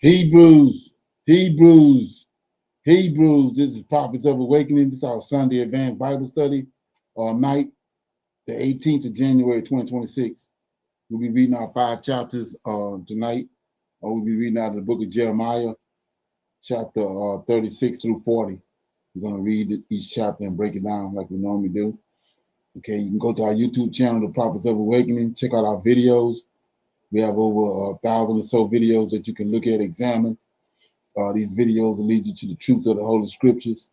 Hebrews, Hebrews, Hebrews. This is Prophets of Awakening. This is our Sunday Advanced Bible Study, night, the 18th of January, 2026. We'll be reading our 5 chapters tonight. We'll be reading out of the book of Jeremiah, chapter 36 through 40. We're going to read each chapter and break it down like we normally do. Okay, you can go to our YouTube channel, The Prophets of Awakening. Check out our videos. We have over 1,000 or so videos that you can look at, examine. These videos will lead you to the truth of the Holy Scriptures.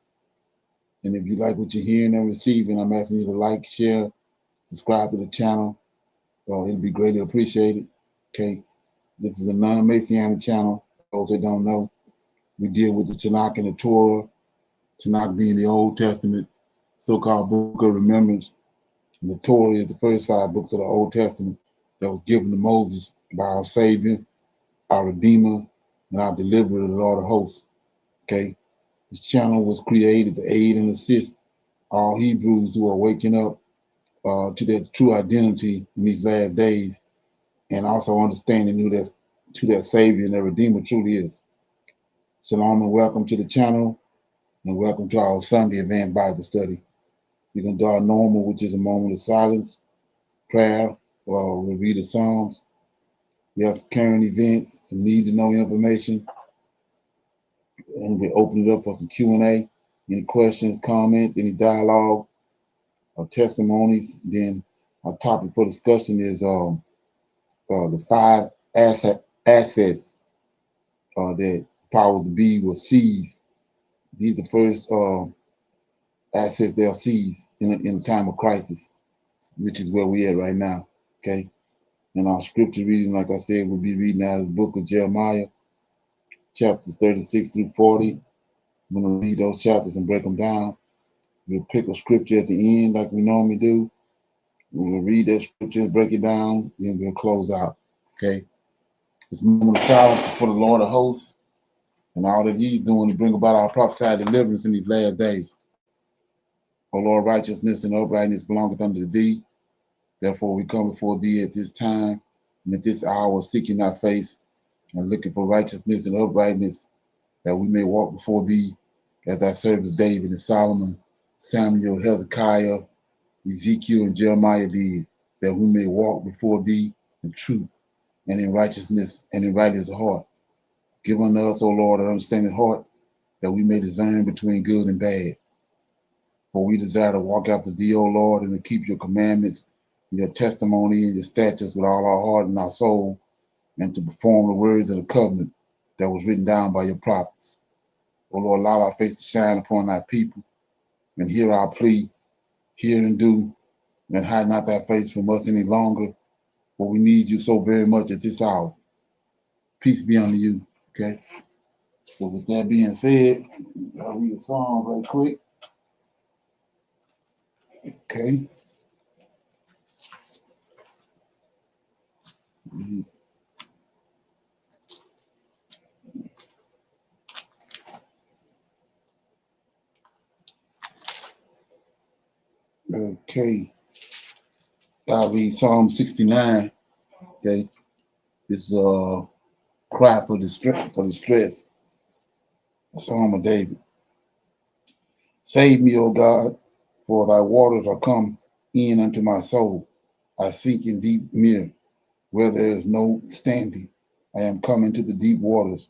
And if you like what you're hearing and receiving, I'm asking you to like, share, subscribe to the channel. It'll be greatly appreciated. Okay, this is a non-Messianic channel. For those that don't know, we deal with the Tanakh and the Torah. Tanakh being the Old Testament, so-called book of remembrance. And the Torah is the first 5 books of the Old Testament that was given to Moses by our Savior, our Redeemer, and our Deliverer, the Lord of Hosts. Okay, this channel was created to aid and assist all Hebrews who are waking up to their true identity in these last days, and also understanding who their Savior and their Redeemer truly is. Shalom and welcome to the channel, and welcome to our Sunday Advanced Bible Study. We're going to do our normal, which is a moment of silence, prayer, we'll read the Psalms. We have some current events, some need-to-know information, and we open it up for some Q&A. Any questions, comments, any dialogue, or testimonies. Then our topic for discussion is the 5 assets that powers to be will seize. These are the first assets they'll seize in a time of crisis, which is where we're at right now. Okay. And our scripture reading, like I said, we'll be reading out of the book of Jeremiah, chapters 36 through 40. I'm going to read those chapters and break them down. We'll pick a scripture at the end like we normally do. We'll read that scripture, break it down, then we'll close out. Okay? This moment of silence for the Lord of hosts and all that he's doing to bring about our prophesied deliverance in these last days. O Lord, righteousness and uprightness belongeth unto thee. Therefore we come before thee at this time and at this hour, seeking thy face and looking for righteousness and uprightness, that we may walk before thee as thy servants David and Solomon, Samuel, Hezekiah, Ezekiel, and Jeremiah did, that we may walk before thee in truth and in righteousness and in righteous heart. Give unto us, O Lord, an understanding heart, that we may discern between good and bad. For we desire to walk after thee, O Lord, and to keep your commandments, your testimony, and your statutes with all our heart and our soul, and to perform the words of the covenant that was written down by your prophets. O Lord, allow thy face to shine upon thy people, and hear our plea, hear and do, and hide not thy face from us any longer, for we need you so very much at this hour. Peace be unto you. Okay. So with that being said, I'll read a song right quick. Okay. Okay. I'll read Psalm 69. Okay. This is a cry for distress. A Psalm of David. Save me, O God, for thy waters are come in unto my soul. I sink in deep mere, where there is no standing. I am come into the deep waters,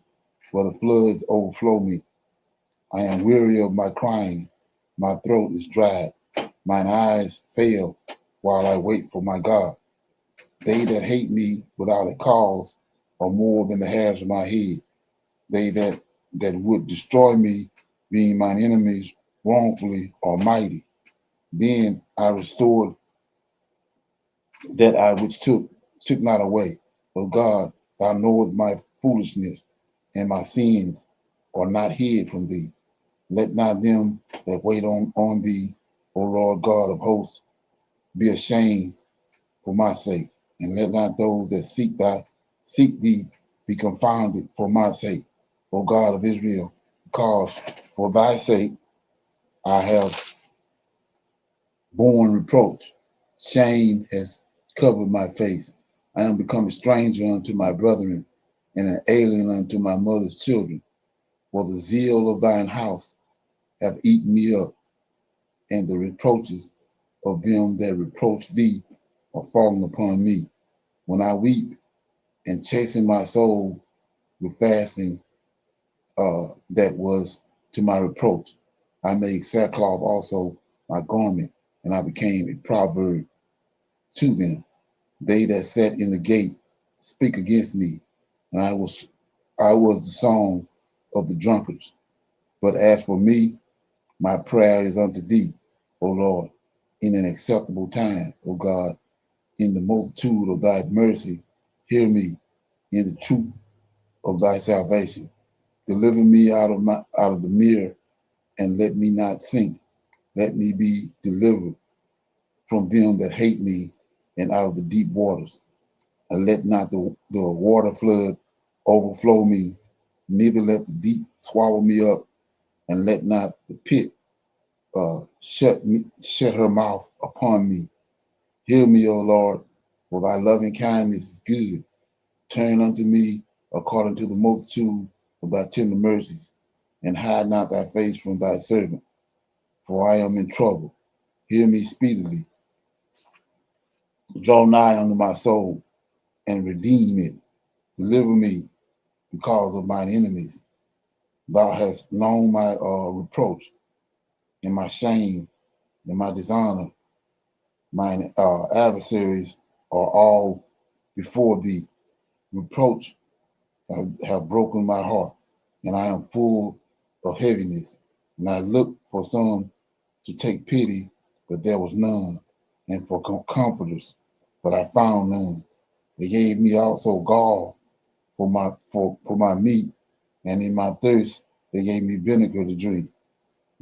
where the floods overflow me. I am weary of my crying. My throat is dried. Mine eyes fail while I wait for my God. They that hate me without a cause are more than the hairs of my head. They that would destroy me, being mine enemies wrongfully, are mighty. Then I restored that I which took not away. O God, thou knowest my foolishness, and my sins are not hid from thee. Let not them that wait on thee, O Lord God of hosts, be ashamed for my sake, and let not those that seek thee be confounded for my sake, O God of Israel, because for thy sake I have borne reproach. Shame has covered my face. I am become a stranger unto my brethren. and an alien unto my mother's children. For the zeal of thine house have eaten me up, and the reproaches of them that reproach thee are fallen upon me. When I weep and chasten my soul with fasting, that was to my reproach, I made sackcloth also my garment, and I became a proverb to them. They that sat in the gate speak against me, and I was the song of the drunkards. But as for me, my prayer is unto thee, O Lord, in an acceptable time, O God, in the multitude of thy mercy, hear me in the truth of thy salvation. Deliver me out of the mirror, and let me not sink. Let me be delivered from them that hate me, and out of the deep waters. And let not the water flood overflow me, neither let the deep swallow me up, and let not the pit shut her mouth upon me. Hear me, O Lord, for thy loving kindness is good. Turn unto me according to the multitude of thy tender mercies, and hide not thy face from thy servant, for I am in trouble. Hear me speedily. Draw nigh unto my soul, and redeem it. Deliver me because of mine enemies. Thou hast known my reproach, and my shame, and my dishonor. Mine adversaries are all before thee. Reproach have broken my heart, and I am full of heaviness. And I looked for some to take pity, but there was none, and for comforters, but I found none. They gave me also gall for my meat, and in my thirst they gave me vinegar to drink.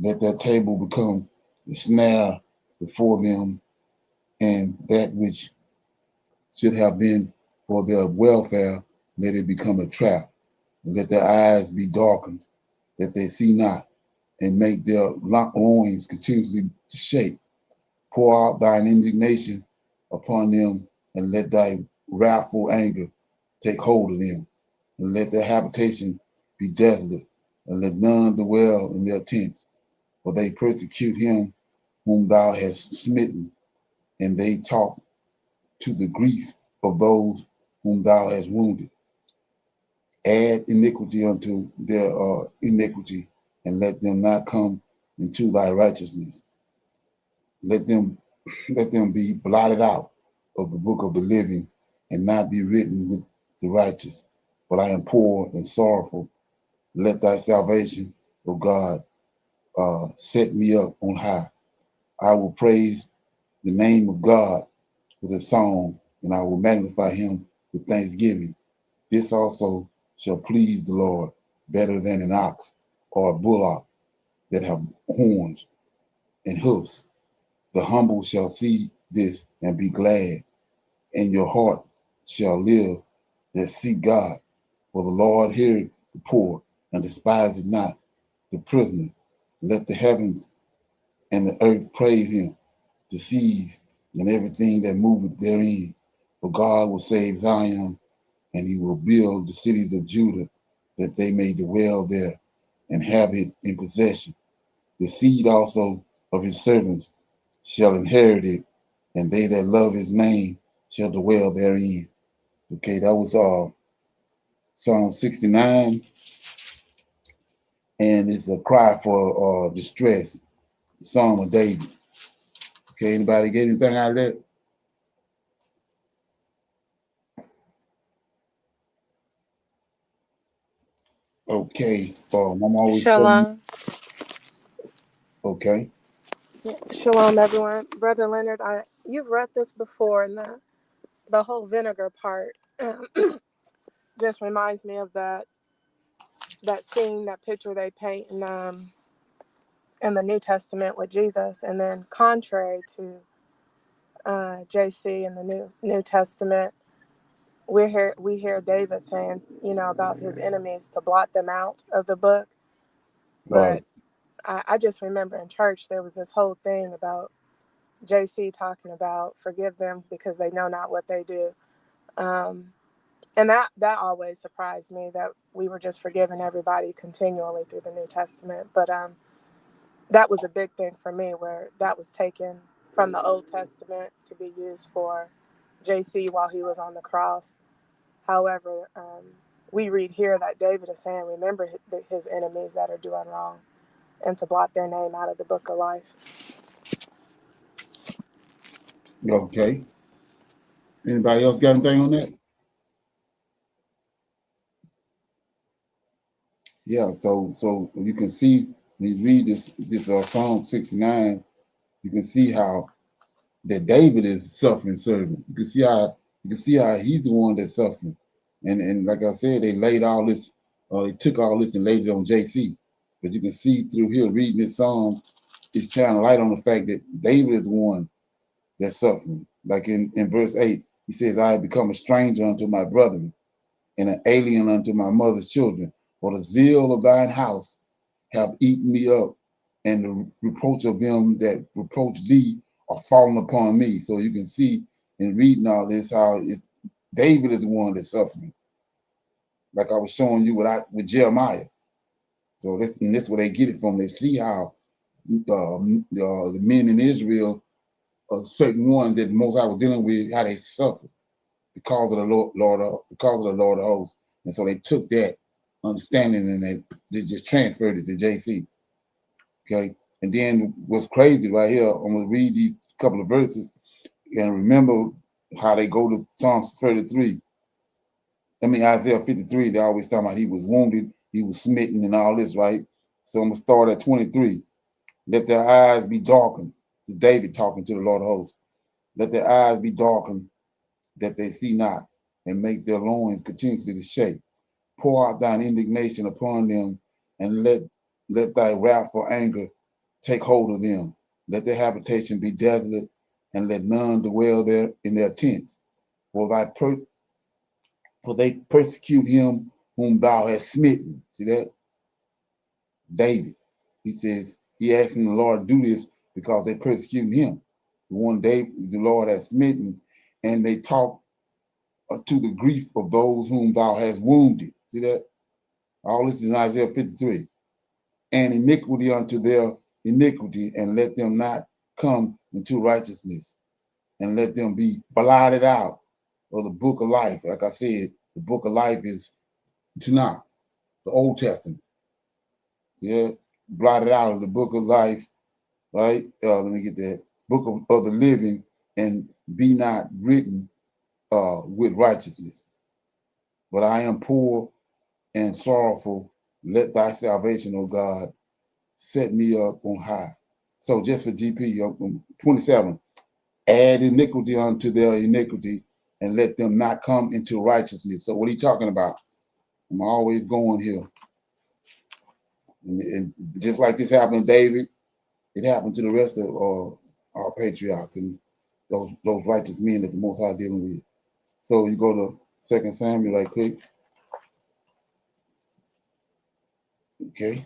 Let their table become a snare before them, and that which should have been for their welfare, let it become a trap. Let their eyes be darkened, that they see not, and make their loins continually to shake. Pour out thine indignation upon them, and let thy wrathful anger take hold of them, and let their habitation be desolate, and let none dwell in their tents, for they persecute him whom thou hast smitten, and they talk to the grief of those whom thou hast wounded. Add iniquity unto their iniquity, and let them not come into thy righteousness. Let them let them be blotted out of the book of the living, and not be written with the righteous. But I am poor and sorrowful. Let thy salvation, O God, set me up on high. I will praise the name of God with a song, and I will magnify him with thanksgiving. This also shall please the Lord better than an ox or a bullock that have horns and hoofs. The humble shall see this and be glad, and your heart shall live that seek God. For the Lord heareth the poor, and despiseth not the prisoner. Let the heavens and the earth praise him, the seas and everything that moveth therein. For God will save Zion, and he will build the cities of Judah, that they may dwell there and have it in possession. The seed also of his servants shall inherit it, and they that love his name shall dwell therein. Okay, that was Psalm 69, and it's a cry for distress, Psalm of David. Okay, anybody get anything out of that? Okay, I'm always studying. Shalom. Okay, Yeah, shalom, everyone. Brother Leonard, you've read this before, and the whole vinegar part just reminds me of that scene, that picture they paint in the New Testament with Jesus, and then contrary to JC in the New Testament, we hear David saying, about his enemies to blot them out of the book. But right, I just remember in church there was this whole thing about JC talking about forgive them because they know not what they do. Um, And that always surprised me, that we were just forgiving everybody continually through the New Testament. But that was a big thing for me, where that was taken from the Old Testament to be used for JC while he was on the cross. However, we read here that David is saying, remember his enemies that are doing wrong, and to blot their name out of the book of life. Okay. Anybody else got anything on that? Yeah, so you can see when you read this Psalm 69, you can see how that David is suffering servant. You can see how he's the one that's suffering. And like I said, they laid all this, they took all this and laid it on JC. But you can see through here reading this Psalm, it's shining light on the fact that David is the one that's suffering. Like in verse 8, he says, I have become a stranger unto my brethren and an alien unto my mother's children. For the zeal of thine house have eaten me up, and the reproach of them that reproach thee are fallen upon me. So you can see in reading all this how David is the one that's suffering. Like I was showing you with Jeremiah. So this where they get it from. They see how the men in Israel, certain ones that Most High was dealing with, how they suffered because of the because of the Lord of hosts. And so they took that understanding and they just transferred it to JC. Okay. And then what's crazy right here, I'm gonna read these couple of verses and remember how they go to Psalms 33. Isaiah 53, they always talk about he was wounded, he was smitten and all this, right? So I'm gonna start at 23. Let their eyes be darkened. It's David talking to the Lord of hosts. Let their eyes be darkened that they see not, and make their loins continuously to shake. Pour out thine indignation upon them, and let thy wrathful anger take hold of them. Let their habitation be desolate, and let none dwell there in their tents. For they persecute him whom thou hast smitten. See that? David. He says, he asking the Lord to do this because they persecute him. The one David, the Lord has smitten, and they talk to the grief of those whom thou hast wounded. See that? All this is in Isaiah 53. And iniquity unto their iniquity, and let them not come into righteousness, and let them be blotted out of the book of life. Like I said, the book of life is Tanakh, the Old Testament. Yeah, blotted out of the book of life, right? Let me get that. Book of the living, and be not written with righteousness. But I am poor and sorrowful. Let thy salvation, O God, set me up on high. So just for GP, 27, add iniquity unto their iniquity, and let them not come into righteousness. So what are you talking about? I'm always going here. And just like this happened to David, it happened to the rest of our patriarchs and those righteous men that the Most High dealing with. So you go to 2 Samuel right quick. Okay.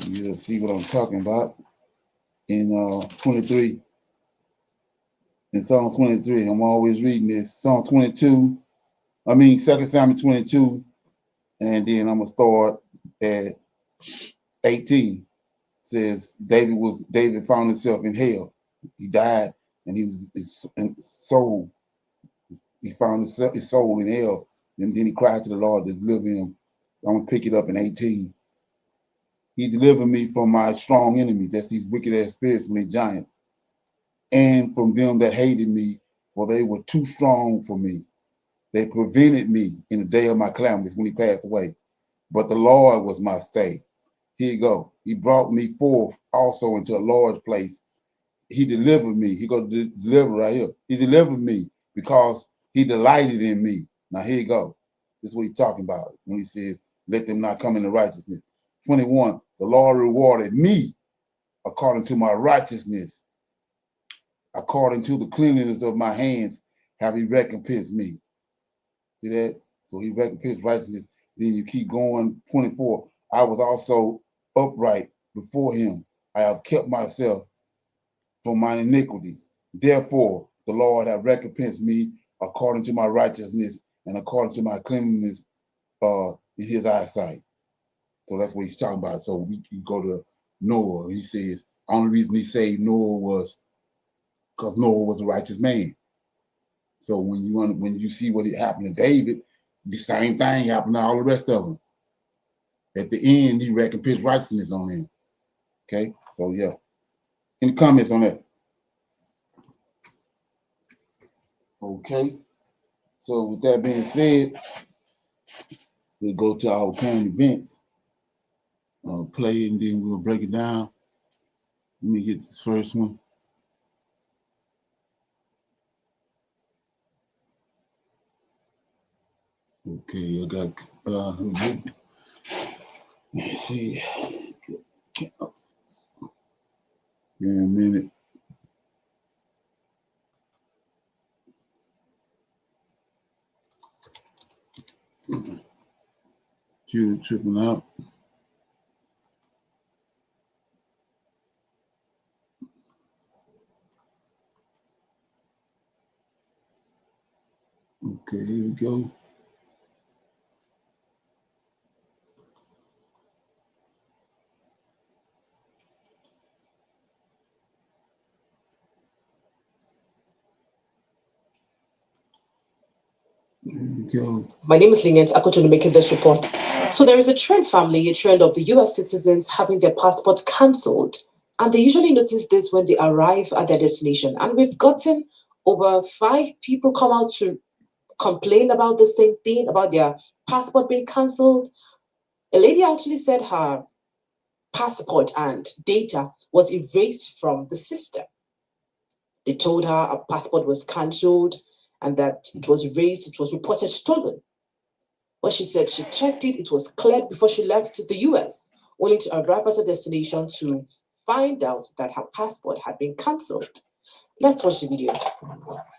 You'll see what I'm talking about in 23. In Psalm 23, I'm always reading this. Psalm 22, 2 Samuel 22, and then I'm gonna start at 18. It says David found himself in hell. He died, and his soul. He found his soul in hell, and then he cried to the Lord to deliver him. I'm gonna pick it up in 18. He delivered me from my strong enemies. That's these wicked ass spirits from the giants, and from them that hated me, for they were too strong for me. They prevented me in the day of my calamities when he passed away. But the Lord was my stay. Here you go. He brought me forth also into a large place. He delivered me. He go to deliver right here. He delivered me because he delighted in me. Now here you go. This is what he's talking about when he says, let them not come into righteousness. 21, the Lord rewarded me according to my righteousness. According to the cleanliness of my hands have he recompensed me. See that? So he recompensed righteousness. Then you keep going. 24. I was also upright before him. I have kept myself from my iniquities. Therefore, the Lord have recompensed me according to my righteousness and according to my cleanliness in his eyesight. So that's what he's talking about. So we go to Noah. He says, the only reason he saved Noah was because Noah was a righteous man. So when you see what happened to David, the same thing happened to all the rest of them. At the end, he recompensed righteousness on him. Okay, so yeah. Any comments on that? Okay. So with that being said, we'll go to our current events, play, and then we'll break it down. Let me get this first one. Okay, I got, let's see. Give me a minute. Computer tripping out. Okay, here we go. My name is Lingent. I continue making this report. So there is a trend, family, a trend of the US citizens having their passport cancelled. And they usually notice this when they arrive at their destination. And we've gotten over 5 people come out to complain about the same thing, about their passport being cancelled. A lady actually said her passport and data was erased from the system. They told her her passport was cancelled and that it was erased, it was reported stolen. But she said she checked it, it was cleared before she left the US, only to arrive at her destination to find out that her passport had been cancelled. Let's watch the video.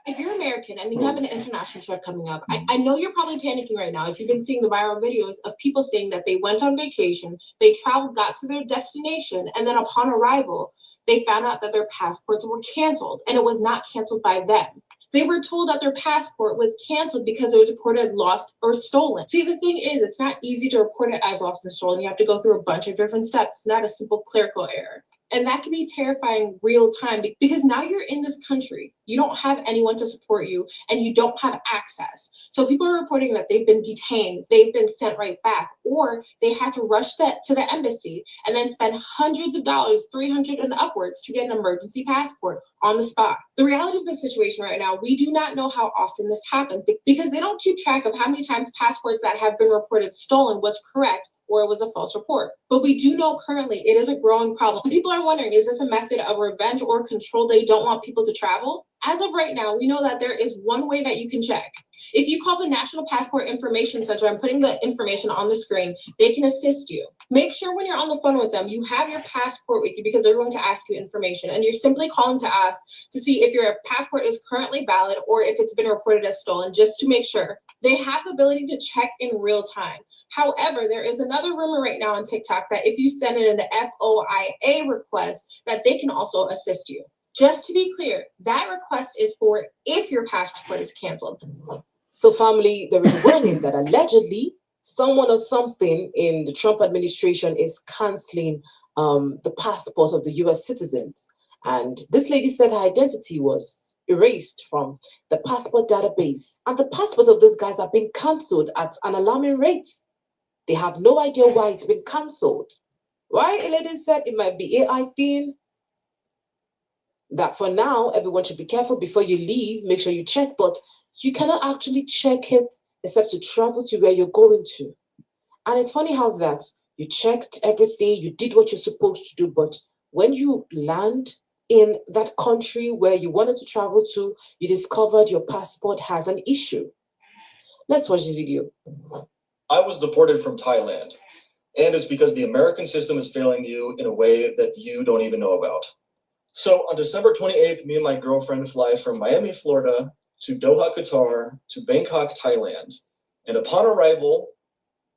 If you're American and you have an international trip coming up, I know you're probably panicking right now if you've been seeing the viral videos of people saying that they went on vacation, they traveled, got to their destination, and then upon arrival, they found out that their passports were canceled, and it was not canceled by them. They were told that their passport was canceled because it was reported lost or stolen. See, the thing is, it's not easy to report it as lost and stolen. You have to go through a bunch of different steps. It's not a simple clerical error. And that can be terrifying real time because now you're in this country. You don't have anyone to support you and you don't have access. So people are reporting that they've been detained, they've been sent right back, or they had to rush that to the embassy and then spend hundreds of dollars, 300 and upwards, to get an emergency passport on the spot. The reality of the situation right now, we do not know how often this happens because they don't keep track of how many times passports that have been reported stolen was correct or it was a false report. But we do know currently it is a growing problem. People are wondering, is this a method of revenge or control? They don't want people to travel? As of right now, we know that there is one way that you can check. If you call the National Passport Information Center, I'm putting the information on the screen, they can assist you. Make sure when you're on the phone with them, you have your passport with you because they're going to ask you information. And you're simply calling to ask to see if your passport is currently valid or if it's been reported as stolen, just to make sure. They have the ability to check in real time. However, there is another rumor right now on TikTok that if you send in an FOIA request, that they can also assist you. Just to be clear, that request is for if your passport is canceled. So family, there is a warning that allegedly someone or something in the Trump administration is canceling the passports of the US citizens. And this lady said her identity was erased from the passport database. And the passports of these guys are being cancelled at an alarming rate. They have no idea why it's been cancelled. Why? A lady said it might be AI thing. That for now, everyone should be careful before you leave. Make sure you check, but you cannot actually check it except to travel to where you're going to. And it's funny how that you checked everything, you did what you're supposed to do, but when you land in that country where you wanted to travel to, you discovered your passport has an issue. Let's watch this video. I was deported from Thailand, and it's because the American system is failing you in a way that you don't even know about. So on December 28th, me and my girlfriend fly from Miami, Florida to Doha, Qatar to Bangkok, Thailand. And upon arrival,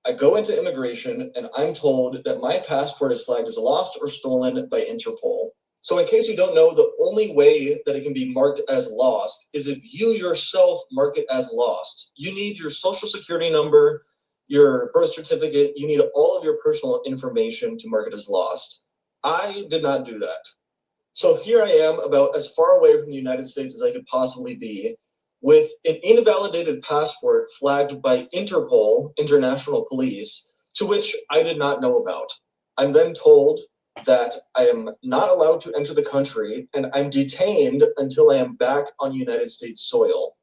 I go into immigration and I'm told that my passport is flagged as lost or stolen by Interpol. So in case you don't know, the only way that it can be marked as lost is if you yourself mark it as lost. You need your social security number, your birth certificate, you need all of your personal information to mark it as lost. I did not do that. So here I am, about as far away from the United States as I could possibly be, with an invalidated passport flagged by Interpol, International Police, to which I did not know about. I'm then told that I am not allowed to enter the country and I'm detained until I am back on United States soil.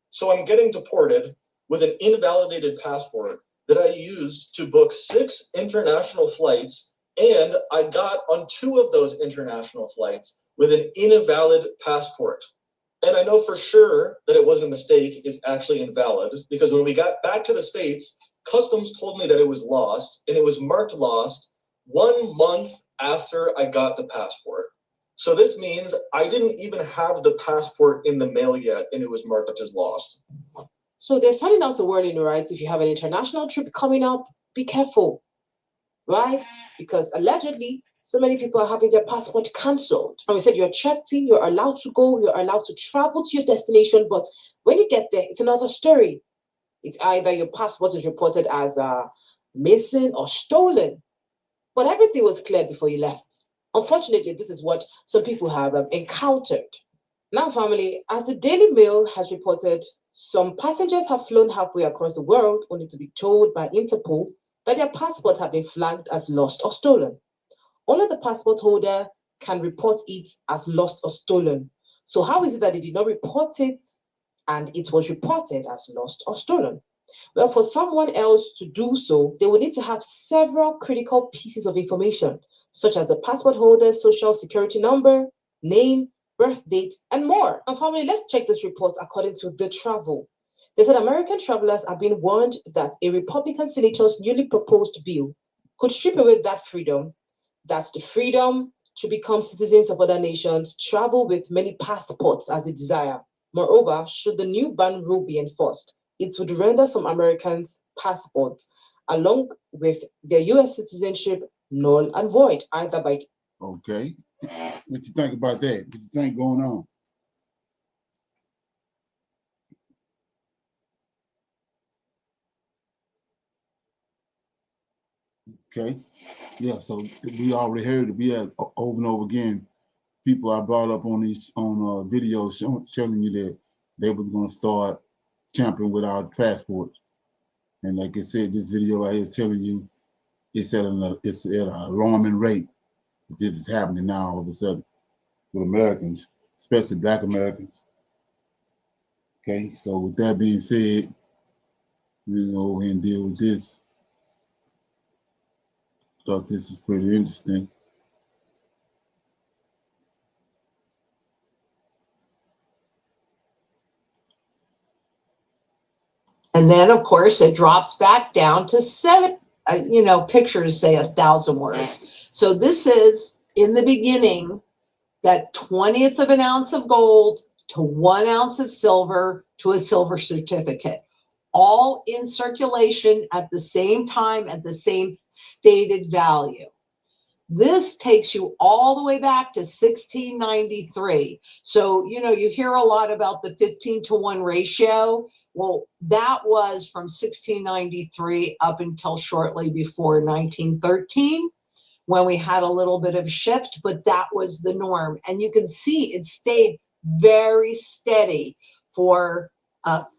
So I'm getting deported with an invalidated passport that I used to book 6 international flights, and I got on 2 of those international flights with an invalid passport. And I know for sure that it wasn't a mistake, it's actually invalid, because when we got back to the States, customs told me that it was lost, and it was marked lost 1 month after I got the passport. So this means I didn't even have the passport in the mail yet, and it was marked up as lost. So they're sending out a warning, right? If you have an international trip coming up, be careful, right? Because allegedly, so many people are having their passport cancelled. And we said you're checked in, you're allowed to go, you're allowed to travel to your destination, but when you get there, it's another story. It's either your passport is reported as missing or stolen, but everything was cleared before you left. Unfortunately, this is what some people have encountered. Now, family, as the Daily Mail has reported, some passengers have flown halfway across the world only to be told by Interpol that their passports have been flagged as lost or stolen. Only the passport holder can report it as lost or stolen. So how is it that they did not report it and it was reported as lost or stolen? Well, for someone else to do so, they will need to have several critical pieces of information, such as the passport holder's social security number, name, birth date, and more. And family, let's check this report according to The Travel. They said American travelers are being warned that a Republican senator's newly proposed bill could strip away that freedom. That's the freedom to become citizens of other nations, travel with many passports as they desire. Moreover, should the new ban rule be enforced, it would render some Americans' passports, along with their U.S. citizenship, null and void, either by... Okay. What you think about that? What you think going on? Okay. Yeah, so we already heard it. We had over and over again people I brought up on these videos showing you that they was going to start tampering with our passports. And like I said, this video right here is telling you it's at an alarming rate. This is happening now all of a sudden with Americans, especially Black Americans. Okay, so with that being said, we'll go ahead and deal with this. Thought this is pretty interesting. And then, of course, it drops back down to 7, pictures say 1,000 words. So this is, in the beginning, that 20th of an ounce of gold to 1 ounce of silver to a silver certificate, all in circulation at the same time at the same stated value. This takes you all the way back to 1693. So, you hear a lot about the 15-to-1 ratio. Well, that was from 1693 up until shortly before 1913, when we had a little bit of shift, but that was the norm. And you can see it stayed very steady for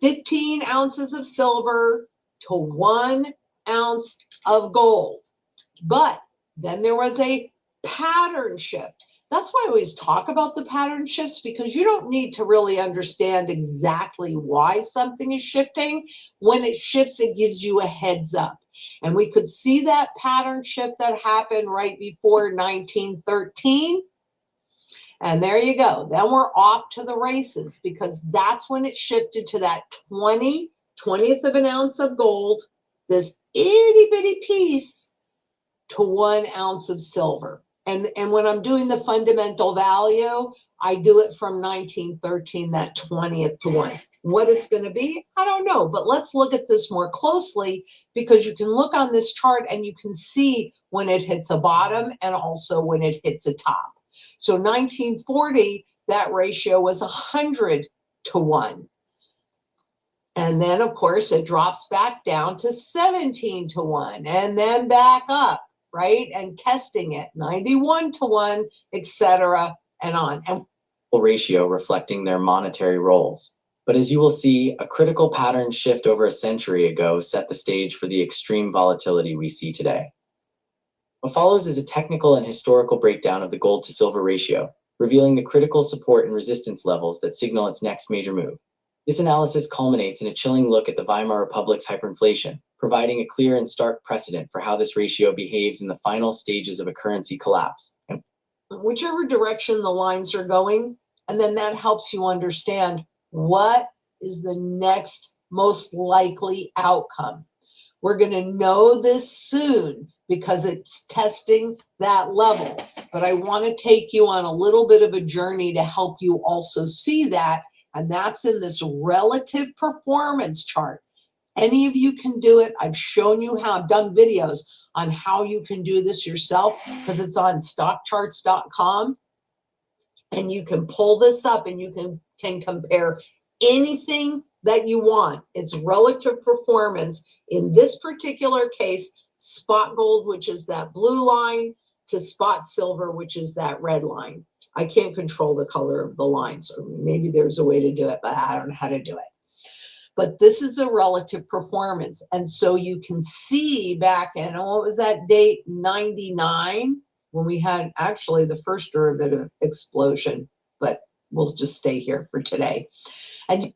15 ounces of silver to 1 ounce of gold. But then there was a pattern shift. That's why I always talk about the pattern shifts, because you don't need to really understand exactly why something is shifting. When it shifts, it gives you a heads up. And we could see that pattern shift that happened right before 1913. And there you go. Then we're off to the races, because that's when it shifted to that 20th of an ounce of gold, this itty bitty piece, to 1 ounce of silver. And when I'm doing the fundamental value, I do it from 1913, that 20th to 1. What it's going to be, I don't know. But let's look at this more closely, because you can look on this chart and you can see when it hits a bottom and also when it hits a top. So 1940, that ratio was 100 to 1. And then, of course, it drops back down to 17 to 1, and then back up, right? And testing it, 91 to 1, etc., and on. And ratio reflecting their monetary roles. But as you will see, a critical pattern shift over a century ago set the stage for the extreme volatility we see today. What follows is a technical and historical breakdown of the gold to silver ratio, revealing the critical support and resistance levels that signal its next major move. This analysis culminates in a chilling look at the Weimar Republic's hyperinflation, providing a clear and stark precedent for how this ratio behaves in the final stages of a currency collapse. And whichever direction the lines are going, and then that helps you understand what is the next most likely outcome. We're going to know this soon because it's testing that level. But I want to take you on a little bit of a journey to help you also see that. And that's in this relative performance chart. Any of you can do it. I've shown you how. I've done videos on how you can do this yourself because it's on stockcharts.com. And you can pull this up and you can compare anything that you want. It's relative performance. In this particular case, spot gold, which is that blue line, to spot silver, which is that red line. I can't control the color of the lines, or maybe there's a way to do it, but I don't know how to do it. But this is the relative performance. And so you can see back in, what was that date, 99, when we had actually the first derivative explosion, but we'll just stay here for today. And you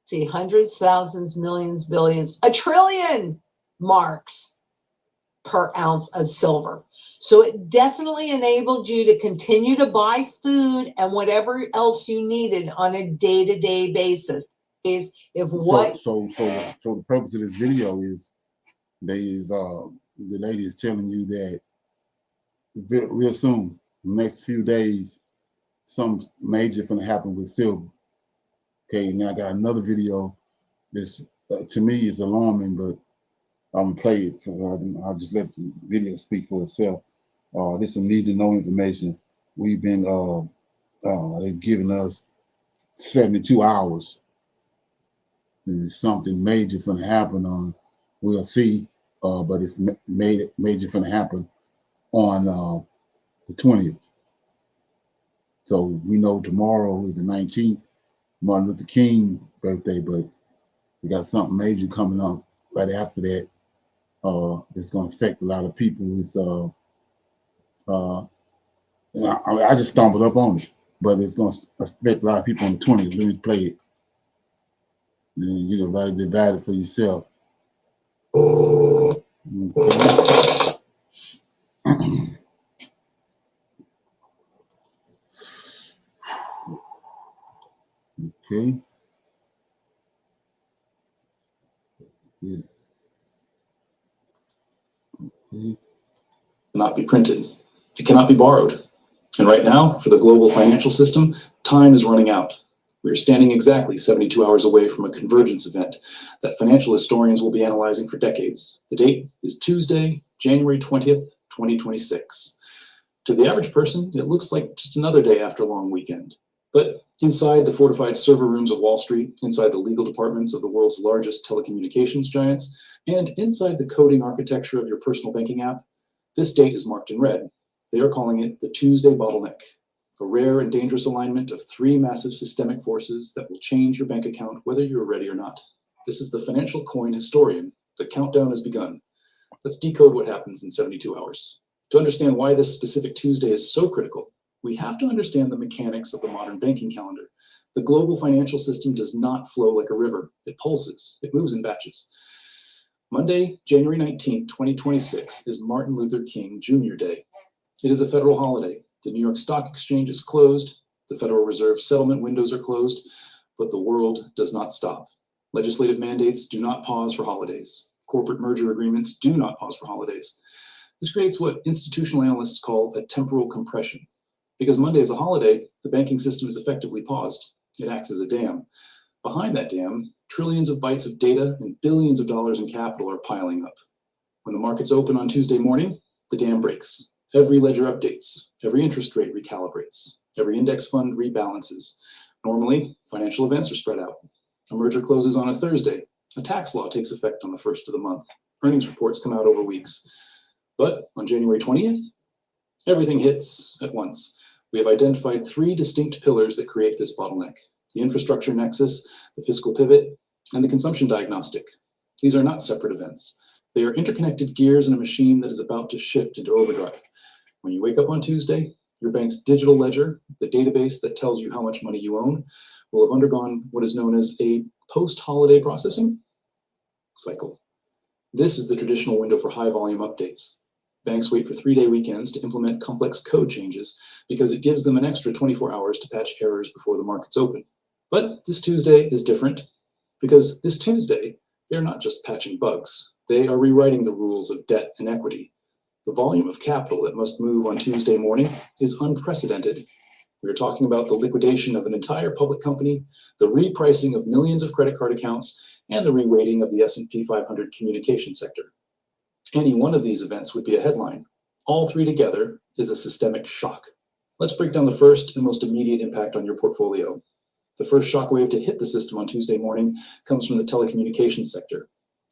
see hundreds, thousands, millions, billions, a trillion marks per ounce of silver. So it definitely enabled you to continue to buy food and whatever else you needed on a day-to-day basis. So the purpose of this video is the lady is telling you that real soon, the next few days, something major going to happen with silver. Okay, now I got another video. This to me is alarming, but I'm gonna play it. I'll just let the video speak for itself. This is some need to know information. We've been they've given us 72 hours. There's something major going to happen on. We'll see, but it's major going to happen on the 20th. So we know tomorrow is the 19th, Martin Luther King birthday, but we got something major coming up right after that. It's going to affect a lot of people. It's I just stumbled up on it, but it's going to affect a lot of people on the 20th. Let me play it. And you can write it, divide it for yourself. Okay. Okay. Yeah. Okay. Cannot be printed. It cannot be borrowed. And right now, for the global financial system, time is running out. We are standing exactly 72 hours away from a convergence event that financial historians will be analyzing for decades. The date is Tuesday, January 20th, 2026. To the average person, it looks like just another day after a long weekend. But inside the fortified server rooms of Wall Street, inside the legal departments of the world's largest telecommunications giants, and inside the coding architecture of your personal banking app, this date is marked in red. They are calling it the Tuesday bottleneck, a rare and dangerous alignment of three massive systemic forces that will change your bank account whether you're ready or not. This is the financial coin historian. The countdown has begun. Let's decode what happens in 72 hours. To understand why this specific Tuesday is so critical, we have to understand the mechanics of the modern banking calendar. The global financial system does not flow like a river. It pulses. It moves in batches. Monday, January 19, 2026 is Martin Luther King Jr. Day. It is a federal holiday. The New York Stock Exchange is closed. The Federal Reserve settlement windows are closed, but the world does not stop. Legislative mandates do not pause for holidays. Corporate merger agreements do not pause for holidays. This creates what institutional analysts call a temporal compression. Because Monday is a holiday, the banking system is effectively paused. It acts as a dam. Behind that dam, trillions of bytes of data and billions of dollars in capital are piling up. When the markets open on Tuesday morning, the dam breaks. Every ledger updates, every interest rate recalibrates, every index fund rebalances. Normally, financial events are spread out. A merger closes on a Thursday. A tax law takes effect on the first of the month. Earnings reports come out over weeks. But on January 20th, everything hits at once. We have identified 3 distinct pillars that create this bottleneck: the infrastructure nexus, the fiscal pivot, and the consumption diagnostic. These are not separate events. They are interconnected gears in a machine that is about to shift into overdrive. When you wake up on Tuesday, your bank's digital ledger, the database that tells you how much money you own, will have undergone what is known as a post-holiday processing cycle. This is the traditional window for high-volume updates. Banks wait for 3-day weekends to implement complex code changes because it gives them an extra 24 hours to patch errors before the markets open. But this Tuesday is different because this Tuesday, they're not just patching bugs. They are rewriting the rules of debt and equity. The volume of capital that must move on Tuesday morning is unprecedented. We are talking about the liquidation of an entire public company, the repricing of millions of credit card accounts, and the reweighting of the S&P 500 communication sector. Any one of these events would be a headline. All 3 together is a systemic shock. Let's break down the first and most immediate impact on your portfolio. The first shockwave to hit the system on Tuesday morning comes from the telecommunications sector.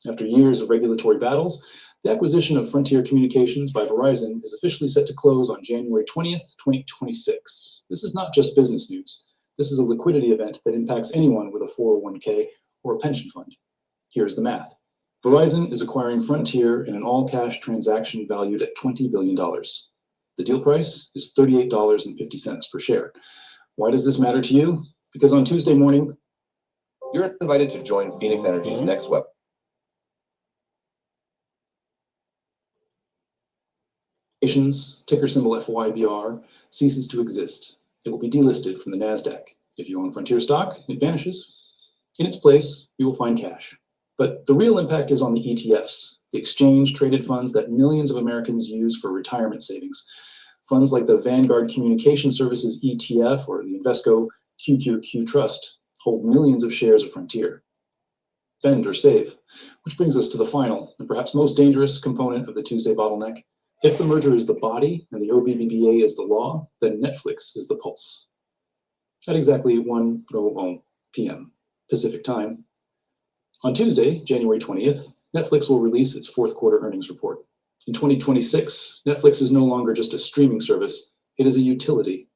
After years of regulatory battles, the acquisition of Frontier Communications by Verizon is officially set to close on January 20th, 2026. This is not just business news. This is a liquidity event that impacts anyone with a 401k or a pension fund. Here's the math. Verizon is acquiring Frontier in an all-cash transaction valued at $20 billion. The deal price is $38.50 per share. Why does this matter to you? Because on Tuesday morning, you're invited to join Phoenix Energy's next web. Ticker symbol FYBR, ceases to exist. It will be delisted from the NASDAQ. If you own Frontier stock, it vanishes. In its place, you will find cash. But the real impact is on the ETFs, the exchange-traded funds that millions of Americans use for retirement savings. Funds like the Vanguard Communication Services ETF or the Invesco QQQ Trust hold millions of shares of Frontier. Spend or save, which brings us to the final and perhaps most dangerous component of the Tuesday bottleneck. If the merger is the body and the OBBBA is the law, then Netflix is the pulse. At exactly 1:00 p.m. Pacific time, on Tuesday, January 20th, Netflix will release its 4th quarter earnings report. In 2026, Netflix is no longer just a streaming service, it is a utility.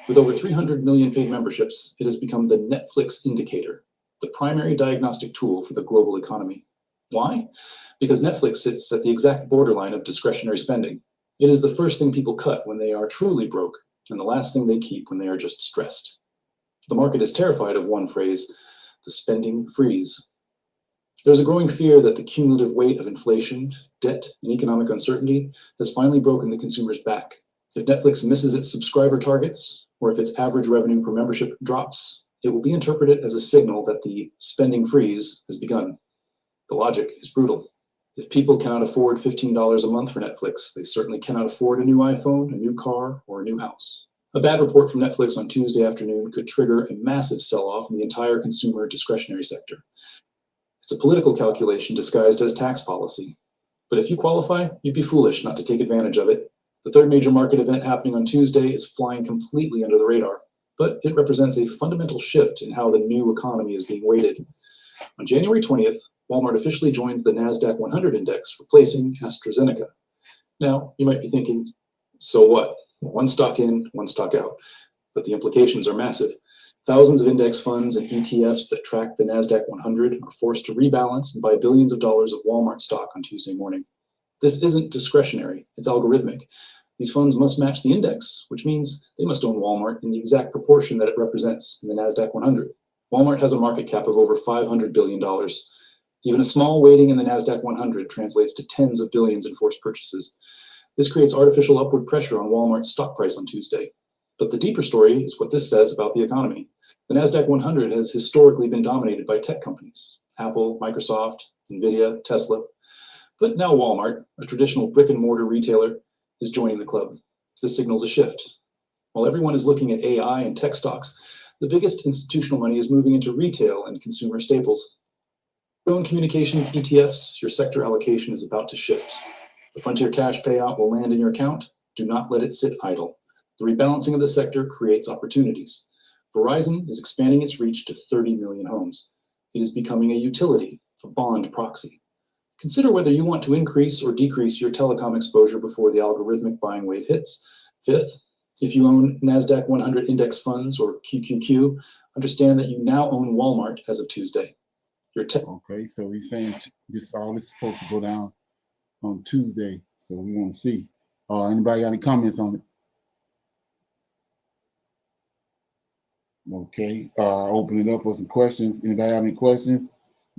With over 300 million paid memberships, it has become the Netflix indicator, the primary diagnostic tool for the global economy. Why? Because Netflix sits at the exact borderline of discretionary spending. It is the first thing people cut when they are truly broke, and the last thing they keep when they are just stressed. The market is terrified of one phrase, the spending freeze. There's a growing fear that the cumulative weight of inflation, debt, and economic uncertainty has finally broken the consumer's back. If Netflix misses its subscriber targets, or if its average revenue per membership drops, it will be interpreted as a signal that the spending freeze has begun. The logic is brutal. If people cannot afford $15 a month for Netflix, they certainly cannot afford a new iPhone, a new car, or a new house. A bad report from Netflix on Tuesday afternoon could trigger a massive sell-off in the entire consumer discretionary sector. It's a political calculation disguised as tax policy. But if you qualify, you'd be foolish not to take advantage of it. The 3rd major market event happening on Tuesday is flying completely under the radar, but it represents a fundamental shift in how the new economy is being weighted. On January 20th, Walmart officially joins the NASDAQ 100 index, replacing AstraZeneca. Now, you might be thinking, so what? One stock in, one stock out. But the implications are massive. Thousands of index funds and ETFs that track the NASDAQ 100 are forced to rebalance and buy billions of dollars of Walmart stock on Tuesday morning. This isn't discretionary, it's algorithmic. These funds must match the index, which means they must own Walmart in the exact proportion that it represents in the NASDAQ 100. Walmart has a market cap of over $500 billion. Even a small weighting in the NASDAQ 100 translates to tens of billions in forced purchases. This creates artificial upward pressure on Walmart's stock price on Tuesday. But the deeper story is what this says about the economy. The NASDAQ 100 has historically been dominated by tech companies, Apple, Microsoft, NVIDIA, Tesla. But now Walmart, a traditional brick and mortar retailer, is joining the club. This signals a shift. While everyone is looking at AI and tech stocks, the biggest institutional money is moving into retail and consumer staples. Your own communications ETFs, your sector allocation is about to shift. The Frontier cash payout will land in your account, Do not let it sit idle. The rebalancing of the sector creates opportunities. Verizon is expanding its reach to 30 million homes. It is becoming a utility, a bond proxy. Consider whether you want to increase or decrease your telecom exposure before the algorithmic buying wave hits. Fifth, if you own NASDAQ 100 index funds or QQQ, understand that you now own Walmart as of Tuesday. Okay, so he's saying all this is supposed to go down on Tuesday, so we want to see. Anybody got any comments on it? Okay, open it up for some questions. Anybody have any questions?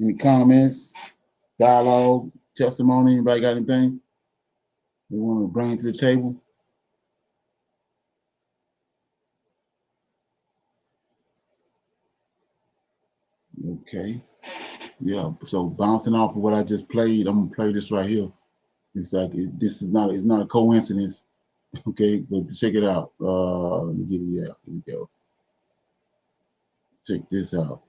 Any comments? Dialogue, testimony? Anybody got anything they want to bring to the table? Okay, yeah. So bouncing off of what I just played, I'm gonna play this right here. It's like it's not a coincidence. Okay, but check it out. Let me get it. Yeah, here we go. Check this out.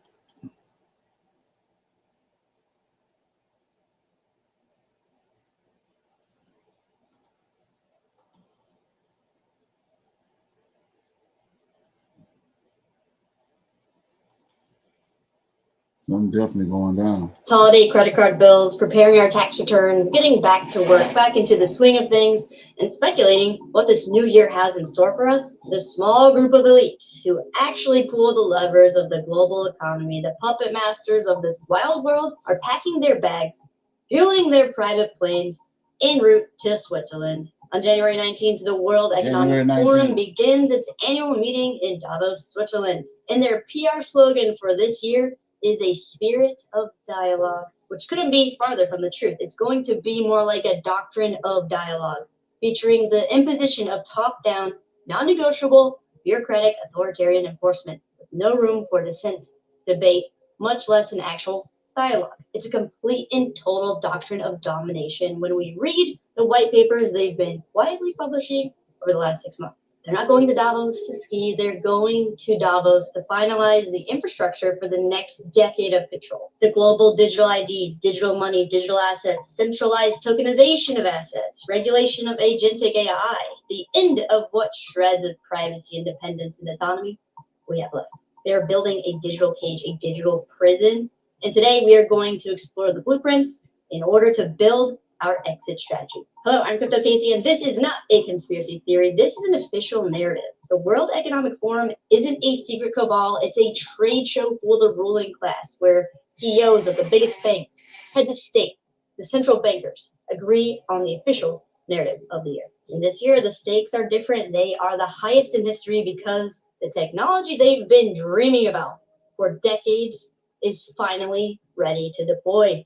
So I'm definitely going down. Consolidate credit card bills, preparing our tax returns, getting back to work, back into the swing of things, and speculating what this new year has in store for us. The small group of elites who actually pull the levers of the global economy, the puppet masters of this wild world, are packing their bags, fueling their private planes en route to Switzerland. On January 19th, the World Economic Forum begins its annual meeting in Davos, Switzerland. And their PR slogan for this year is a spirit of dialogue, which couldn't be farther from the truth. It's going to be more like a doctrine of dialogue, featuring the imposition of top-down, non-negotiable, bureaucratic, authoritarian enforcement, with no room for dissent, debate, much less an actual dialogue. It's a complete and total doctrine of domination when we read the white papers they've been quietly publishing over the last 6 months. They're not going to Davos to ski. They're going to Davos to finalize the infrastructure for the next decade of control. The global digital IDs, digital money, digital assets, centralized tokenization of assets, regulation of agentic AI, the end of what shreds of privacy, independence, and autonomy we have left. They're building a digital cage, a digital prison. And today we are going to explore the blueprints in order to build our exit strategy. Hello, I'm Crypto Casey, and this is not a conspiracy theory. This is an official narrative. The World Economic Forum isn't a secret cabal. It's a trade show for the ruling class, where CEOs of the biggest banks, heads of state, the central bankers agree on the official narrative of the year. And this year, the stakes are different. They are the highest in history because the technology they've been dreaming about for decades is finally ready to deploy.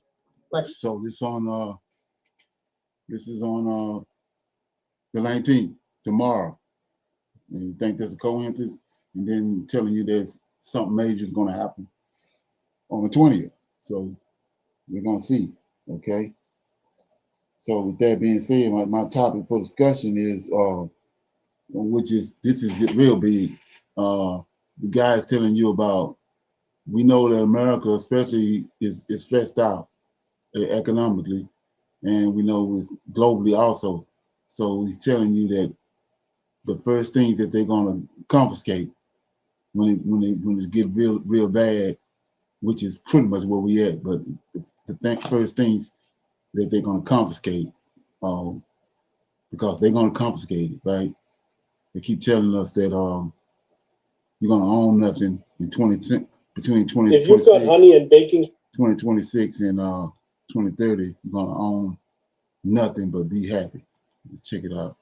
So this is on the 19th, tomorrow. And you think there's a coincidence, and then telling you there's something major is going to happen on the 20th. So we're going to see, okay? So with that being said, my topic for discussion is, this is real big. The guy is telling you about, we know that America especially is stressed out economically, and we know it's globally also. So he's telling you that the first things that they're going to confiscate when it get real bad, which is pretty much where we at, but the first things that they're going to confiscate, because they're going to confiscate it, right? They keep telling us that you're going to own nothing in between 2026. If you've got honey and baking, 2026 and 2030, you're going to own nothing but be happy. Let's check it out.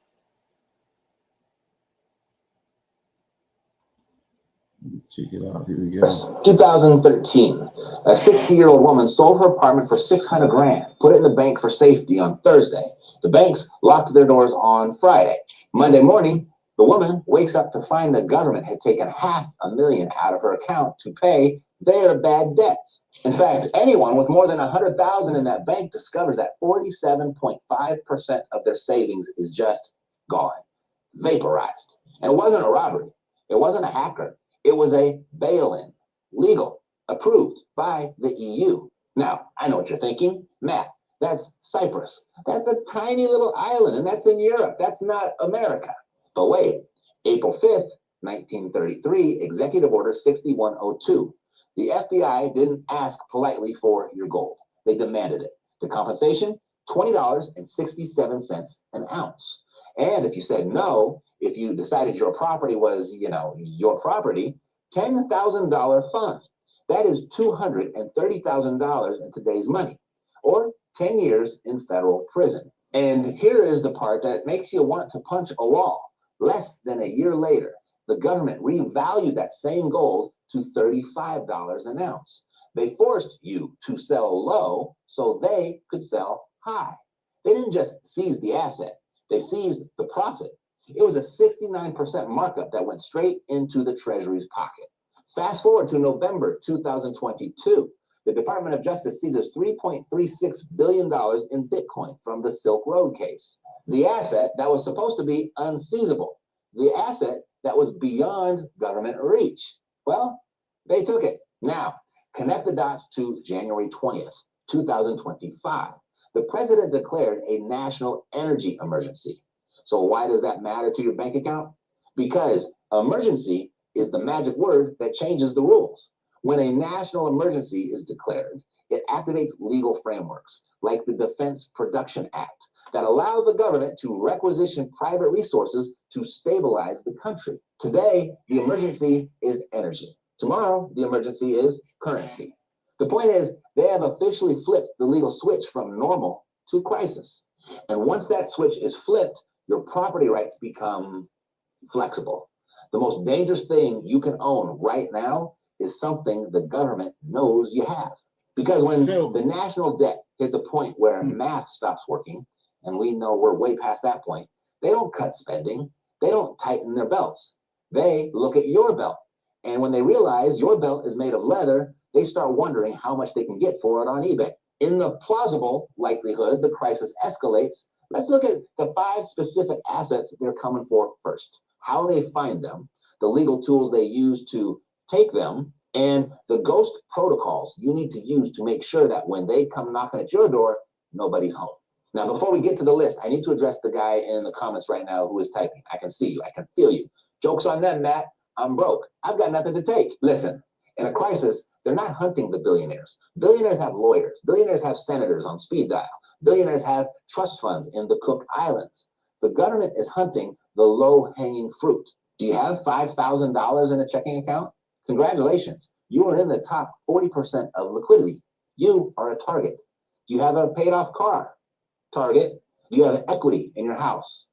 Check it out. Here we go. 2013, a 60-year-old woman stole her apartment for $600 grand, put it in the bank for safety on Thursday. The banks locked their doors on Friday. Monday morning, the woman wakes up to find the government had taken $500,000 out of her account to pay their bad debts. In fact, anyone with more than $100,000 in that bank discovers that 47.5% of their savings is just gone, vaporized. And it wasn't a robbery. It wasn't a hacker. It was a bail-in, legal, approved by the EU. Now, I know what you're thinking. Matt, That's Cyprus. That's a tiny little island, and that's in Europe. That's not America. But wait, April 5th, 1933, Executive Order 6102. The FBI didn't ask politely for your gold. They demanded it. The compensation, $20.67 an ounce. And if you said no, if you decided your property was, your property, $10,000 fine. That is $230,000 in today's money, or 10 years in federal prison. And here is the part that makes you want to punch a wall. Less than a year later, the government revalued that same gold to $35 an ounce. They forced you to sell low so they could sell high. They didn't just seize the asset, they seized the profit. It was a 69% markup that went straight into the Treasury's pocket. Fast forward to November 2022. The Department of Justice seizes $3.36 billion in Bitcoin from the Silk Road case. The asset that was supposed to be unseizable, the asset that was beyond government reach. Well, they took it. Now, connect the dots to January 20th, 2025. The president declared a national energy emergency. So why does that matter to your bank account? Because emergency is the magic word that changes the rules. When a national emergency is declared, it activates legal frameworks like the Defense Production Act that allow the government to requisition private resources to stabilize the country. Today, the emergency is energy. Tomorrow, the emergency is currency. The point is, they have officially flipped the legal switch from normal to crisis. And once that switch is flipped, your property rights become flexible. The most dangerous thing you can own right now is something the government knows you have. Because when the national debt hits a point where math stops working, and we know we're way past that point, they don't cut spending, they don't tighten their belts. They look at your belt. And when they realize your belt is made of leather, they start wondering how much they can get for it on eBay. In the plausible likelihood the crisis escalates, let's look at the 5 specific assets they're coming for first, how they find them, the legal tools they use to take them, and the ghost protocols you need to use to make sure that when they come knocking at your door, nobody's home. Now, before we get to the list, I need to address the guy in the comments right now who is typing. I can see you, I can feel you. Joke's on them, Matt. I'm broke. I've got nothing to take. Listen, in a crisis, they're not hunting the billionaires. Billionaires have lawyers. Billionaires have senators on speed dial. Billionaires have trust funds in the Cook Islands. The government is hunting the low-hanging fruit. Do you have $5,000 in a checking account? Congratulations. You are in the top 40% of liquidity. You are a target. Do you have a paid-off car? Target. Do you have equity in your house?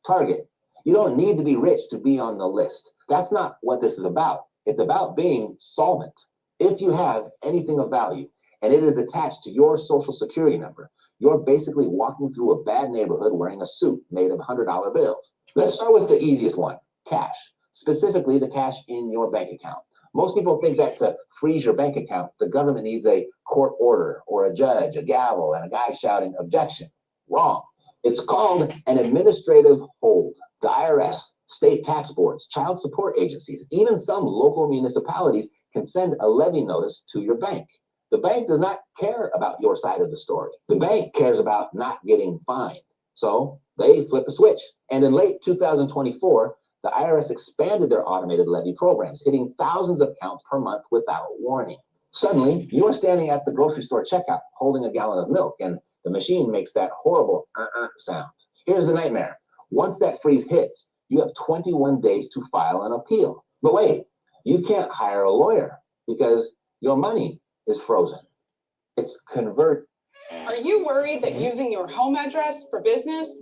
Target. You don't need to be rich to be on the list. That's not what this is about. It's about being solvent. If you have anything of value and it is attached to your social security number, you're basically walking through a bad neighborhood wearing a suit made of $100 bills. Let's start with the easiest one, cash, specifically the cash in your bank account. Most people think that to freeze your bank account, the government needs a court order or a judge, a gavel, and a guy shouting objection. Wrong. It's called an administrative hold. The IRS, state tax boards, child support agencies, even some local municipalities can send a levy notice to your bank. The bank does not care about your side of the story. The bank cares about not getting fined. So they flip a switch. And in late 2024, the IRS expanded their automated levy programs, hitting thousands of accounts per month without warning. Suddenly, you are standing at the grocery store checkout holding a gallon of milk, and the machine makes that horrible sound. Here's the nightmare. Once that freeze hits, you have 21 days to file an appeal. But wait, you can't hire a lawyer because your money is frozen. It's convert. Are you worried that using your home address for business?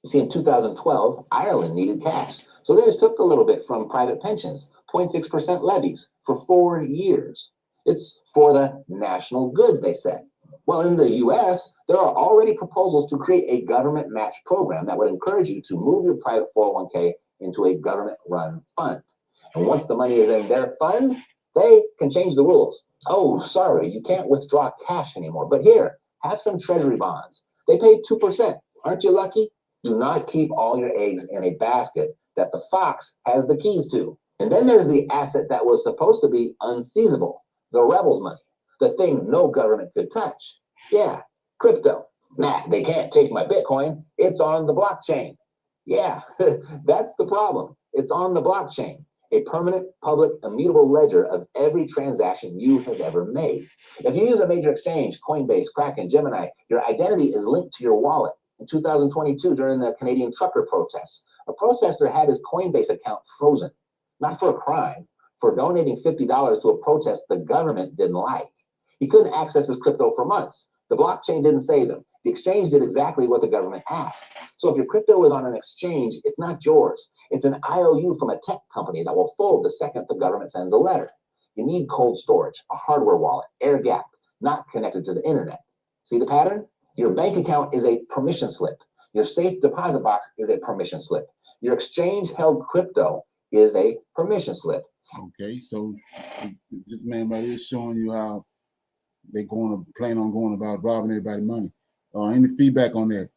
You see, in 2012, Ireland needed cash. So they just took a little bit from private pensions, 0.6% levies for 4 years. It's for the national good, they said. Well, in the US, there are already proposals to create a government match program that would encourage you to move your private 401k into a government-run fund. And once the money is in their fund, they can change the rules. Oh, sorry, you can't withdraw cash anymore. But here, have some treasury bonds. They pay 2%. Aren't you lucky? Do not keep all your eggs in a basket that the fox has the keys to. And then there's the asset that was supposed to be unseizable, the rebels' money, the thing no government could touch. Yeah, crypto. Nah, they can't take my Bitcoin. It's on the blockchain. Yeah, that's the problem. It's on the blockchain, a permanent, public, immutable ledger of every transaction you have ever made. If you use a major exchange, Coinbase, Kraken, Gemini, your identity is linked to your wallet. In 2022, during the Canadian trucker protests, a protester had his Coinbase account frozen, not for a crime, for donating $50 to a protest the government didn't like. He couldn't access his crypto for months. The blockchain didn't save him. The exchange did exactly what the government asked. So if your crypto is on an exchange, it's not yours. It's an IOU from a tech company that will fold the second the government sends a letter. You need cold storage, a hardware wallet, air-gapped, not connected to the internet. See the pattern? Your bank account is a permission slip. Your safe deposit box is a permission slip. Your exchange-held crypto is a permission slip. Okay, so this man right here is showing you how they plan on going about robbing everybody money. Any feedback on that?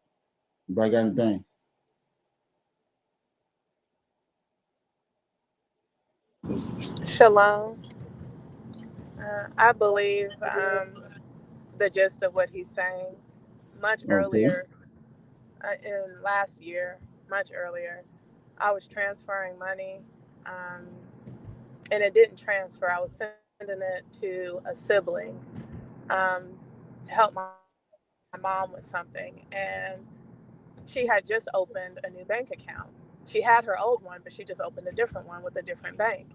Anybody got anything? Shalom. I believe the gist of what he's saying. Much Okay. earlier in last year, much earlier, I was transferring money, and it didn't transfer. I was sending it to a sibling to help my mom with something, and she had just opened a new bank account. She had her old one, but she just opened a different one with a different bank.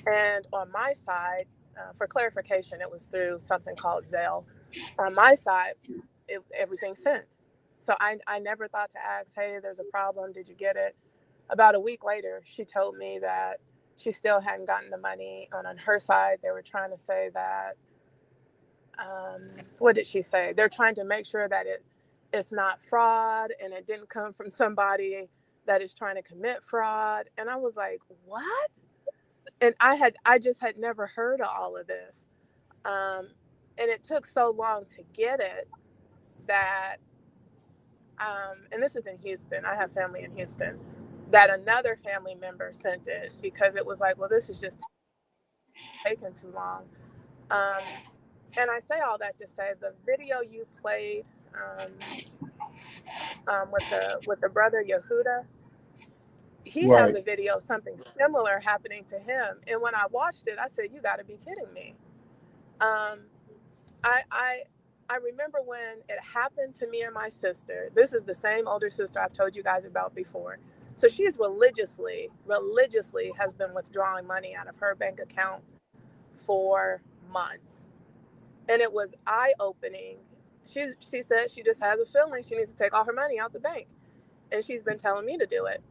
And on my side, for clarification, it was through something called Zelle. On my side, everything sent. So I never thought to ask, hey, there's a problem. Did you get it? About a week later, she told me that she still hadn't gotten the money. And on her side, they were trying to say that, what did she say? They're trying to make sure that it's not fraud and it didn't come from somebody that is trying to commit fraud. And I was like, what? And I just had never heard of all of this. And it took so long to get it that, and this is in Houston, I have family in Houston, that another family member sent it because it was like, well, this is just taking too long. And I say all that to say the video you played with the brother Yehuda, he has a video of something similar happening to him. And when I watched it, I said, you got to be kidding me. I remember when it happened to me and my sister. This is the same older sister I've told you guys about before. So she's religiously has been withdrawing money out of her bank account for months. And it was eye-opening. She said she just has a feeling she needs to take all her money out the bank. And she's been telling me to do it.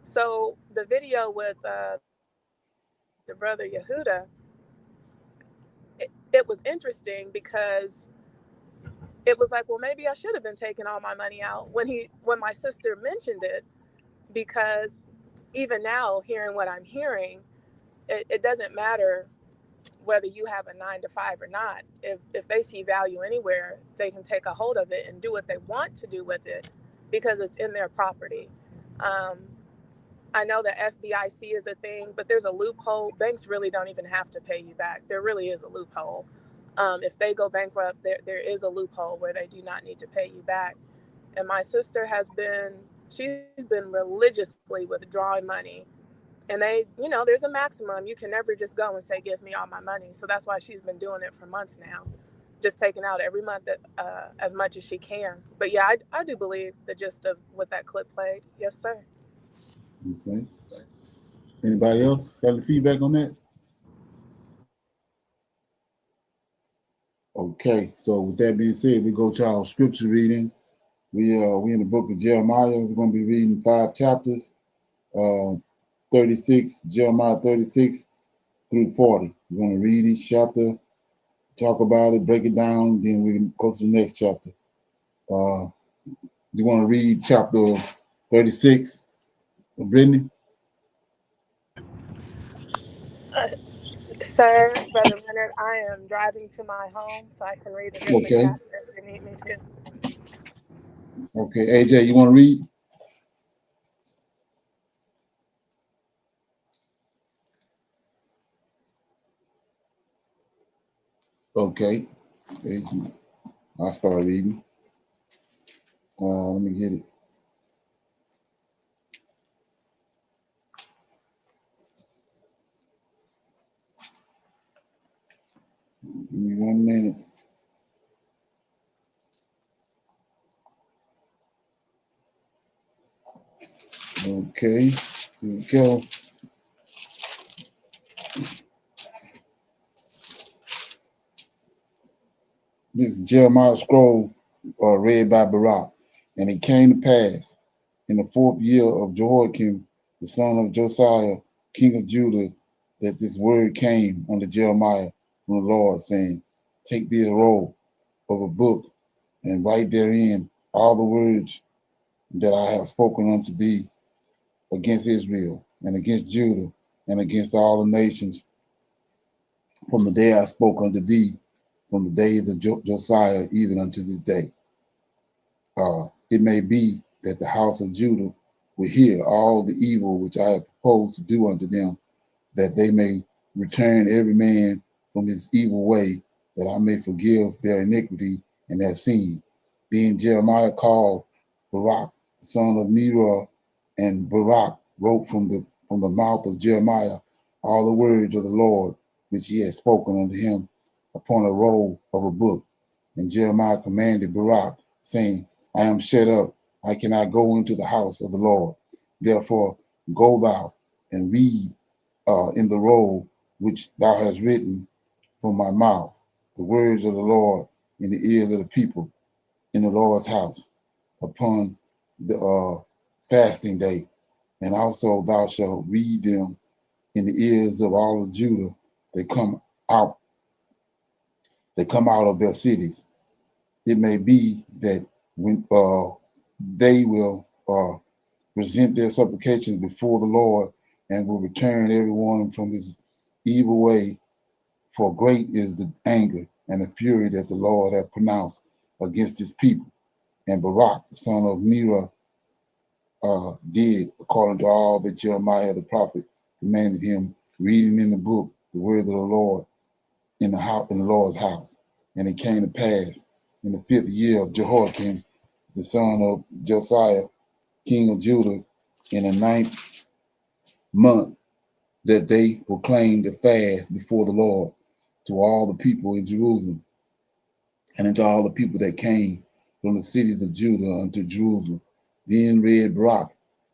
So the video with the brother Yehuda, it was interesting because it was like, well, maybe I should have been taking all my money out when my sister mentioned it, because even now, hearing what I'm hearing, it doesn't matter whether you have a 9-to-5 or not. If they see value anywhere, they can take a hold of it and do what they want to do with it because it's in their property. I know that FDIC is a thing, but there's a loophole. Banks really don't even have to pay you back. There really is a loophole. If they go bankrupt, there is a loophole where they do not need to pay you back. And my sister she's been religiously withdrawing money. And there's a maximum. You can never just go and say, give me all my money. So that's why she's been doing it for months now, just taking out every month as much as she can. But yeah, I do believe the gist of what that clip played. Yes, sir. Okay. Anybody else got any feedback on that? Okay, so with that being said, we go to our scripture reading. We in the book of Jeremiah. We're going to be reading 5 chapters, 36, Jeremiah 36 through 40. We're going to read each chapter, talk about it, break it down, then we can go to the next chapter. You want to read chapter 36, Brittany? Sir, Brother Leonard, I am driving to my home, so I can read a different chapter if you need me to. Okay, AJ, you want to read? Okay. I'll start reading. Let me get it. Give me 1 minute. Okay, here we go. This is Jeremiah scroll read by Barak. And it came to pass in the 4th year of Jehoiakim, the son of Josiah, king of Judah, that this word came unto Jeremiah from the Lord, saying, Take thee a roll of a book and write therein all the words that I have spoken unto thee against Israel and against Judah and against all the nations from the day I spoke unto thee, from the days of Josiah, even unto this day. It may be that the house of Judah will hear all the evil which I have proposed to do unto them, that they may return every man from his evil way, that I may forgive their iniquity and their sin. Then Jeremiah called Barak, the son of Nerah, and Barak wrote from the mouth of Jeremiah all the words of the Lord which he had spoken unto him upon a roll of a book. And Jeremiah commanded Barak, saying, I am shut up, I cannot go into the house of the Lord. Therefore, go thou and read in the roll which thou hast written from my mouth, the words of the Lord in the ears of the people in the Lord's house upon the fasting day. And also thou shalt read them in the ears of all of Judah that come out of their cities. It may be that when they will present their supplications before the Lord and will return everyone from his evil way, for great is the anger and the fury that the Lord hath pronounced against his people. And Barak, the son of Nerah, did according to all that Jeremiah the prophet commanded him, reading in the book the words of the Lord in the Lord's house. And it came to pass in the 5th year of Jehoiakim, the son of Josiah, king of Judah, in the 9th month, that they proclaimed a fast before the Lord to all the people in Jerusalem, and unto all the people that came from the cities of Judah unto Jerusalem. Then read Barak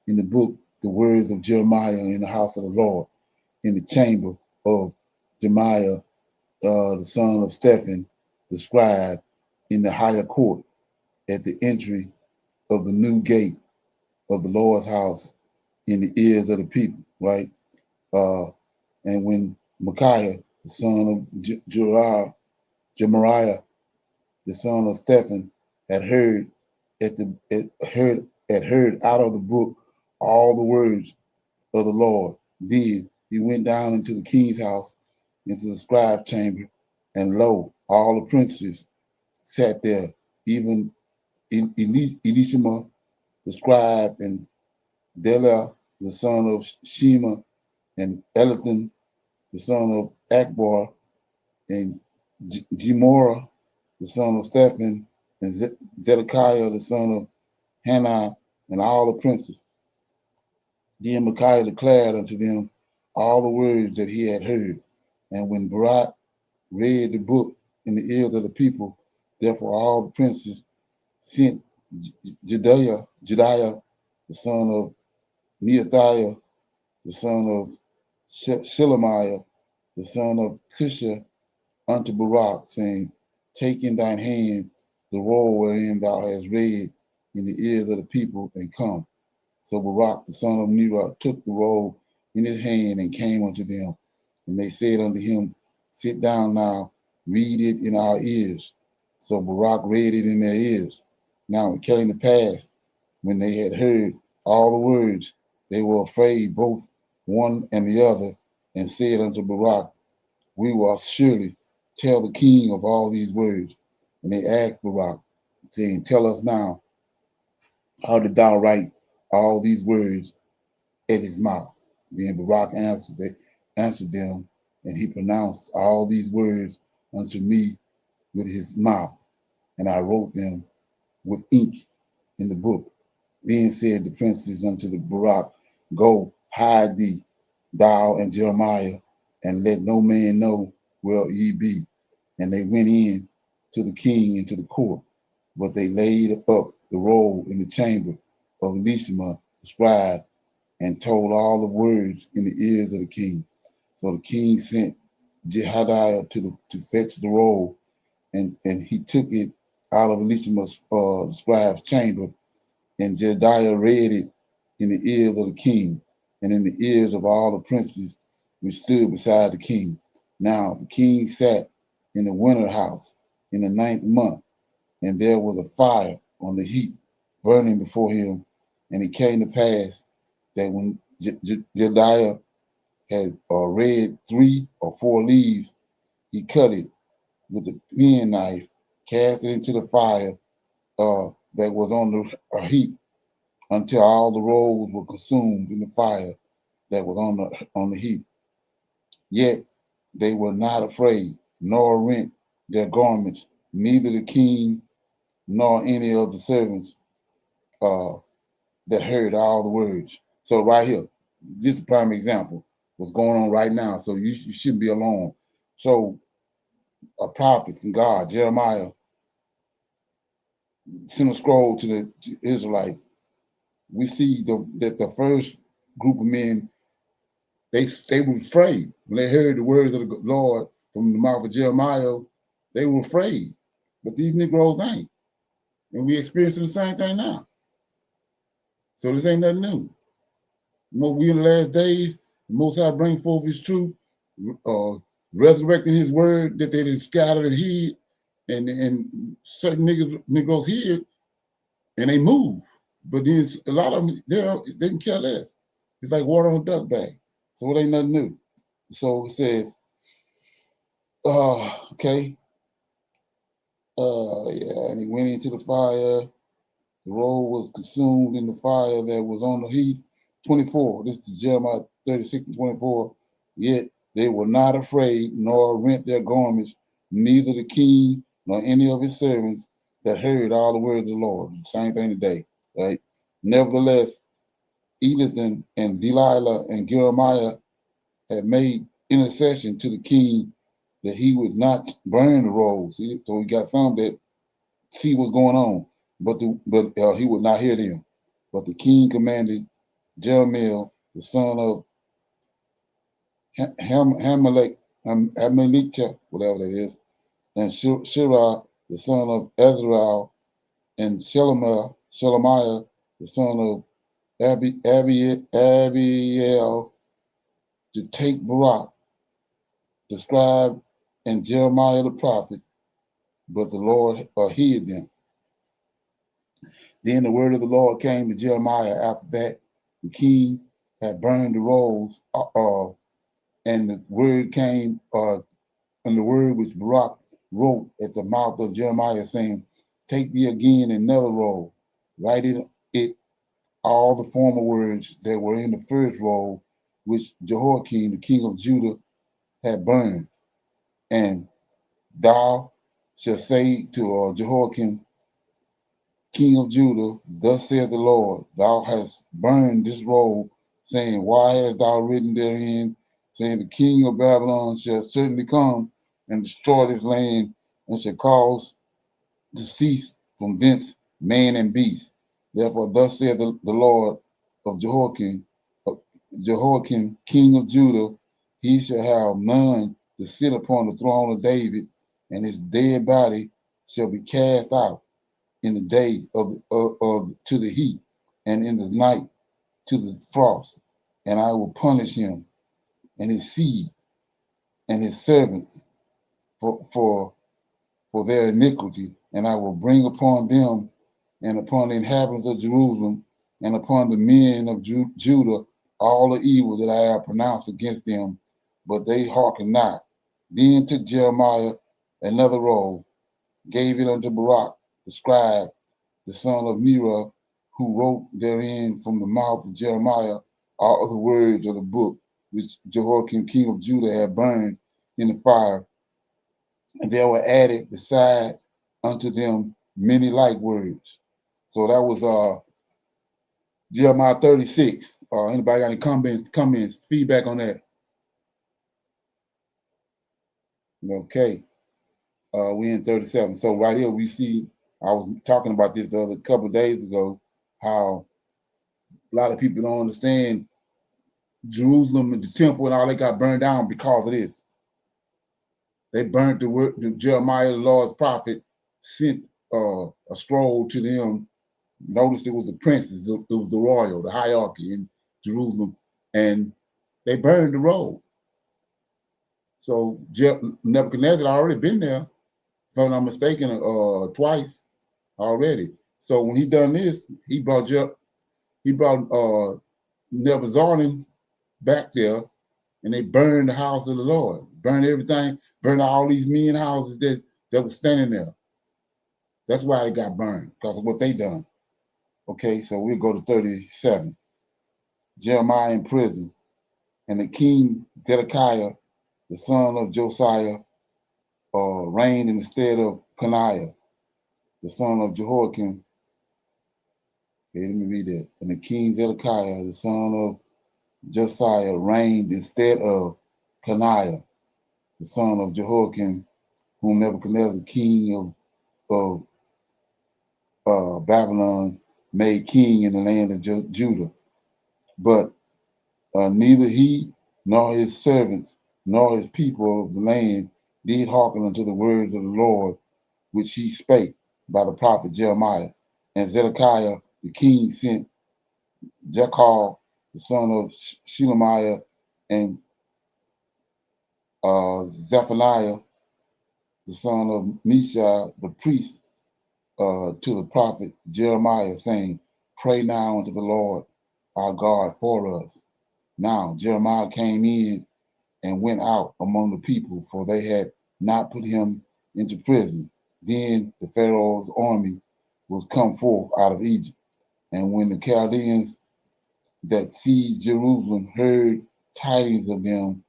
in the book the words of Jeremiah in the house of the Lord, in the chamber of Jeremiah, the son of Stephan, the scribe, in the higher court, at the entry of the new gate of the Lord's house, in the ears of the people, right? And when Micaiah, the son of Jemariah, the son of Stephan, had heard out of the book all the words of the Lord, then he went down into the king's house, into the scribe chamber, and lo, all the princes sat there, even Elishama the scribe, and Delah the son of Shema, and Elithan the son of Akbar, and Jemorah the son of Stephan, and Zedekiah the son of Hanai, and all the princes. Then Micaiah declared unto them all the words that he had heard. And when Barak read the book in the ears of the people, therefore all the princes sent Jediah, the son of Neathiah, the son of Shelemiah, the son of Cusha, unto Barak, saying, Take in thine hand the roll wherein thou hast read in the ears of the people, and come. So Barak, the son of Nerah, took the roll in his hand and came unto them. And they said unto him, Sit down now, read it in our ears. So Barak read it in their ears. Now it came to pass, when they had heard all the words, they were afraid, both one and the other, and said unto Barak, We will surely tell the king of all these words. And they asked Barak, saying, Tell us now, how did thou write all these words at his mouth? Then Barak answered them, and he pronounced all these words unto me with his mouth, and I wrote them with ink in the book. Then said the princes unto the Baruch, Go, hide thee, thou and Jeremiah, and let no man know where ye be. And they went in to the king into the court, but they laid up the roll in the chamber of Elishama the scribe, and told all the words in the ears of the king. So the king sent Jehadiah to fetch the roll, and he took it out of Elishama's scribe's chamber, and Jediah read it in the ears of the king, and in the ears of all the princes which stood beside the king. Now the king sat in the winter house in the 9th month, and there was a fire on the heap burning before him. And it came to pass that when Jediah had read 3 or 4 leaves, he cut it with a penknife, cast it into the fire that was on the heap, until all the rolls were consumed in the fire that was on the heap. Yet they were not afraid, nor rent their garments, neither the king nor any of the servants that heard all the words. So right here, just a prime example, what's going on right now. So you shouldn't be alone. So a prophet from God, Jeremiah, sent a scroll to the Israelites. We see that the first group of men, they were afraid. When they heard the words of the Lord from the mouth of Jeremiah, they were afraid. But these Negroes ain't. And we experiencing the same thing now. So this ain't nothing new. We in the last days, the Most High bring forth his truth, resurrecting his word that they done scattered and hid, and certain Negroes hear and they move. But then a lot of them, they can care less. It's like water on a duck bag. So it ain't nothing new. So it says, okay. Yeah, and he went into the fire. The roll was consumed in the fire that was on the heap. 24, this is Jeremiah 36 and 24. Yet they were not afraid, nor rent their garments, neither the king nor any of his servants that heard all the words of the Lord. Same thing today, right? Nevertheless, Edith and Delilah and Jeremiah had made intercession to the king that he would not burn the rolls. So we got some that see what's going on, but he would not hear them. But the king commanded Jeremiah, the son of Hamelech, whatever that is, and Shirah, the son of Azrael, and Shelemiah, the son of Abiel, to take Baruch, the scribe, and Jeremiah the prophet, but the Lord hid them. Then the word of the Lord came to Jeremiah after that the king had burned the rolls, and the word came, and the word which Baruch wrote at the mouth of Jeremiah, saying, Take thee again another roll, write it all the former words that were in the first roll, which Jehoiakim, the king of Judah, had burned. And thou shalt say to Jehoiakim, king of Judah, thus says the Lord, thou hast burned this roll, saying, Why hast thou written therein, saying, the king of Babylon shall certainly come and destroy this land, and shall cause to cease from thence man and beast. Therefore, thus saith the Lord of Jehoiakim, king of Judah, he shall have none to sit upon the throne of David, and his dead body shall be cast out in the day to the heat, and in the night to the frost. And I will punish him and his seed and his servants for their iniquity, and I will bring upon them and upon the inhabitants of Jerusalem and upon the men of Judah all the evil that I have pronounced against them, but they hearken not. Then took Jeremiah another roll, gave it unto Baruch the scribe, the son of Nerah, who wrote therein from the mouth of Jeremiah all of the words of the book which Jehoiakim king of Judah had burned in the fire. and there were added beside unto them many like words. So that was Jeremiah 36. Anybody got any comments, feedback on that? Okay. We in 37. So right here we see, I was talking about this the other couple of days ago, how a lot of people don't understand Jerusalem and the temple and all, they got burned down because of this. They burnt the word. Jeremiah, the Lord's prophet, sent a scroll to them. Notice it was the princes, it was the royal, the hierarchy in Jerusalem, and they burned the roll. So Nebuchadnezzar had already been there, if I'm not mistaken, twice already. So when he done this, he brought Nebuchadnezzar back there, and they burned the house of the Lord, burned everything, burned all these mean houses that were standing there. That's why they got burned, because of what they done. Okay, so we'll go to 37. Jeremiah in prison, and the king Zedekiah, the son of Josiah, reigned in the stead of Coniah, the son of Jehoiakim. Okay, let me read that. And the king Zedekiah, the son of Josiah, reigned instead of Coniah, the son of Jehoiakim, whom Nebuchadnezzar, king of Babylon, made king in the land of Judah. But neither he nor his servants nor his people of the land did hearken unto the words of the Lord, which he spake by the prophet Jeremiah. And Zedekiah the king sent Jechal, the son of Shelemiah, and Zephaniah, the son of Meshach, the priest, to the prophet Jeremiah, saying, Pray now unto the Lord our God for us. Now Jeremiah came in and went out among the people, for they had not put him into prison. Then the Pharaoh's army was come forth out of Egypt. And when the Chaldeans that seized Jerusalem heard tidings of them,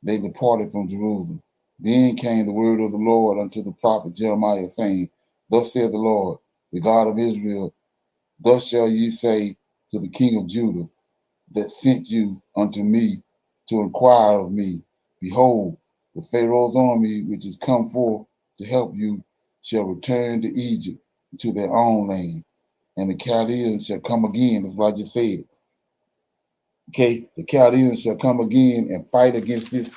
they departed from Jerusalem. Then came the word of the Lord unto the prophet Jeremiah, saying, Thus saith the Lord, the God of Israel, thus shall ye say to the king of Judah, that sent you unto me to inquire of me, Behold, the Pharaoh's army, which is come forth to help you, shall return to Egypt, to their own land. And the Chaldeans shall come again, that's what I just said. Okay, the Chaldeans shall come again and fight against this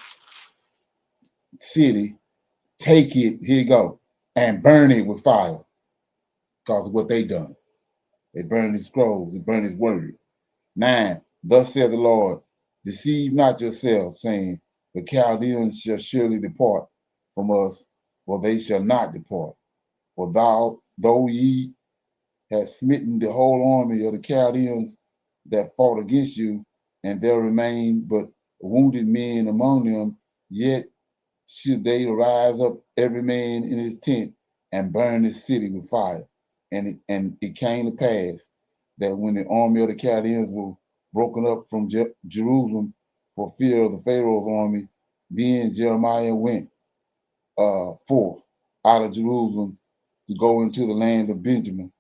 city, take it, here you go, and burn it with fire, because of what they done. They burned his scrolls, they burned his word. 9, thus saith the Lord, deceive not yourselves, saying, the Chaldeans shall surely depart from us, for they shall not depart. For though ye have smitten the whole army of the Chaldeans that fought against you, and there remain but wounded men among them, yet should they rise up every man in his tent and burn this city with fire. And it came to pass that when the army of the Chaldeans were broken up from Jerusalem for fear of the Pharaoh's army, then Jeremiah went forth out of Jerusalem to go into the land of Benjamin,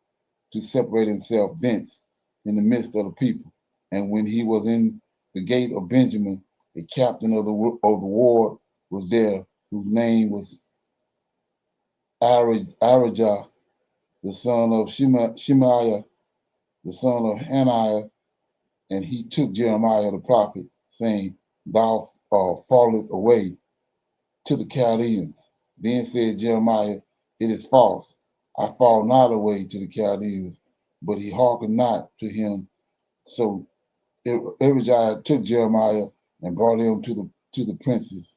to separate himself thence in the midst of the people. And when he was in the gate of Benjamin, a captain of the ward was there, whose name was Arijah, the son of Shemaiah, the son of Hananiah, and he took Jeremiah the prophet, saying, Thou fallest away to the Chaldeans. Then said Jeremiah, It is false. I fall not away to the Chaldeans. But he hearkened not to him. So Arijah took Jeremiah and brought him to the princes.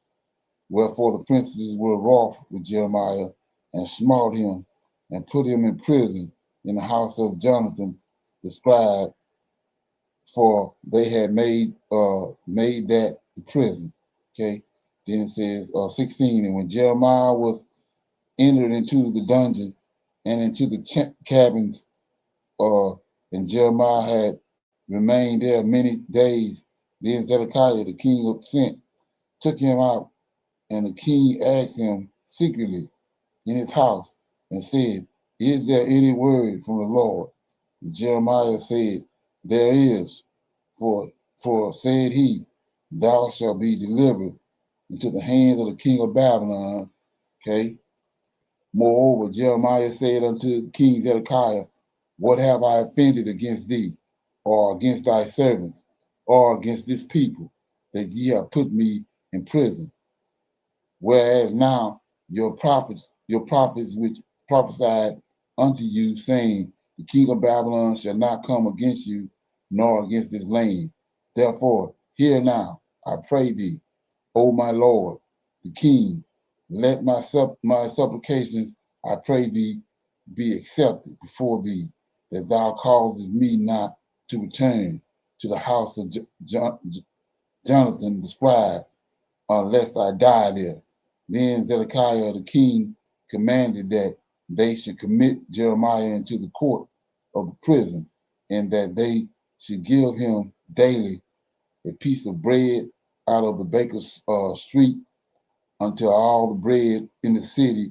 Wherefore the princes were wroth with Jeremiah and smote him and put him in prison in the house of Jonathan the scribe, for they had made that the prison. Okay. Then it says 16, and when Jeremiah was entered into the dungeon and into the cabins, and Jeremiah had remained there many days, then Zedekiah the king sent, took him out, and the king asked him secretly in his house and said, Is there any word from the Lord? And Jeremiah said, There is, for said he, Thou shalt be delivered into the hands of the king of Babylon. Okay. Moreover, Jeremiah said unto King Zedekiah, What have I offended against thee, or against thy servants, or against this people, that ye have put me in prison? Whereas now your prophets which prophesied unto you, saying, The king of Babylon shall not come against you, nor against this land. Therefore, hear now, I pray thee, O my Lord, the king, let my supplications, I pray thee, be accepted before thee, that thou causest me not to return to the house of Jonathan the scribe, unless I die there. Then Zedekiah the king commanded that they should commit Jeremiah into the court of the prison, and that they should give him daily a piece of bread out of the baker's street until all the bread in the city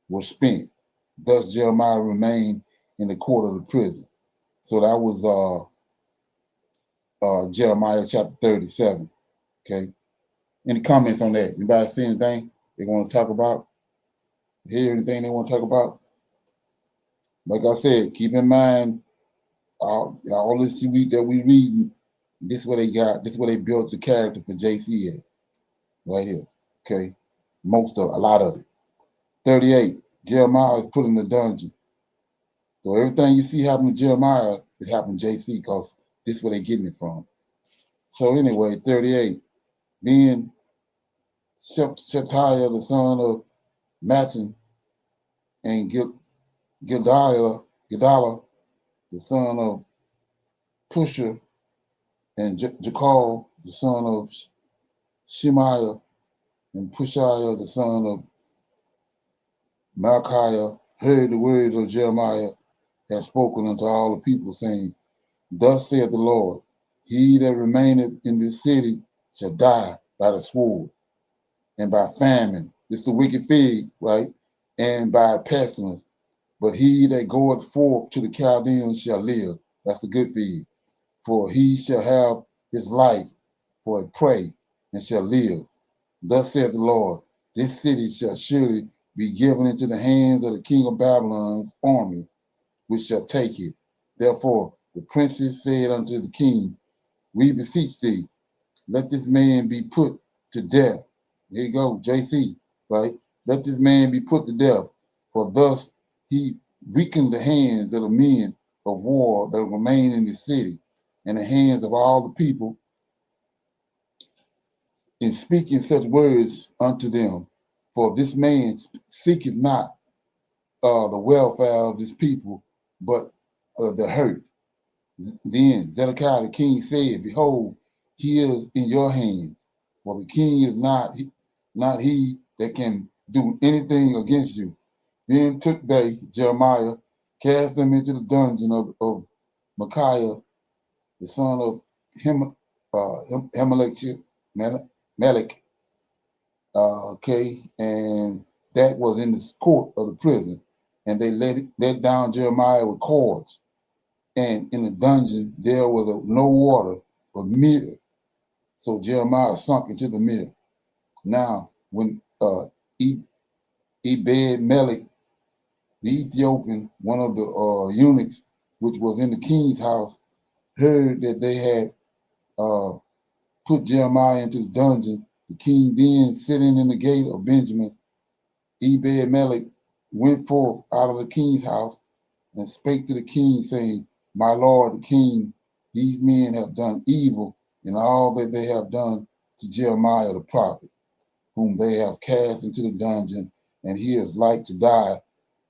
was spent. Thus Jeremiah remained in the court of the prison. So that was Jeremiah chapter 37. Okay. Any comments on that? Anybody see anything they want to talk about? Hear anything they want to talk about? Like I said, keep in mind all this week that we read. This is what they got. This is what they built the character for JC at. Right here. Okay. A lot of it. 38. Jeremiah is put in the dungeon. So everything you see happen to Jeremiah, it happened to JC, because this is where they're getting it from. So anyway, 38. Then Shephatiah, the son of Mattan, and Gedaliah, the son of Pusher, and Jekal, the son of Shemaiah, and Pushiah, the son of Malchiah, heard the words of Jeremiah had spoken unto all the people, saying, Thus saith the Lord, He that remaineth in this city shall die by the sword, and by famine. This is the wicked fig, right? And by pestilence. But he that goeth forth to the Chaldeans shall live. That's the good fig. For he shall have his life for a prey, and shall live. Thus saith the Lord, This city shall surely be given into the hands of the king of Babylon's army, which shall take it. Therefore the princes said unto the king, We beseech thee, let this man be put to death. Here you go, JC, right? Let this man be put to death, for thus he weakened the hands of the men of war that remain in the city, and the hands of all the people, in speaking such words unto them. For this man seeketh not the welfare of his people, but the hurt. Then Zedekiah the king said, Behold, he is in your hands. For the king is not he that can do anything against you. Then took they Jeremiah, cast him into the dungeon of Micaiah, the son of Melech, okay, and that was in the court of the prison. And they let down Jeremiah with cords. And in the dungeon there was no water but mirror. So Jeremiah sunk into the mirror. Now, when Ebed-Melech, the Ethiopian, one of the eunuchs, which was in the king's house, heard that they had put Jeremiah into the dungeon, the king then sitting in the gate of Benjamin, Ebed-Melech went forth out of the king's house and spake to the king, saying, My lord the king, these men have done evil in all that they have done to Jeremiah the prophet, whom they have cast into the dungeon, and he is like to die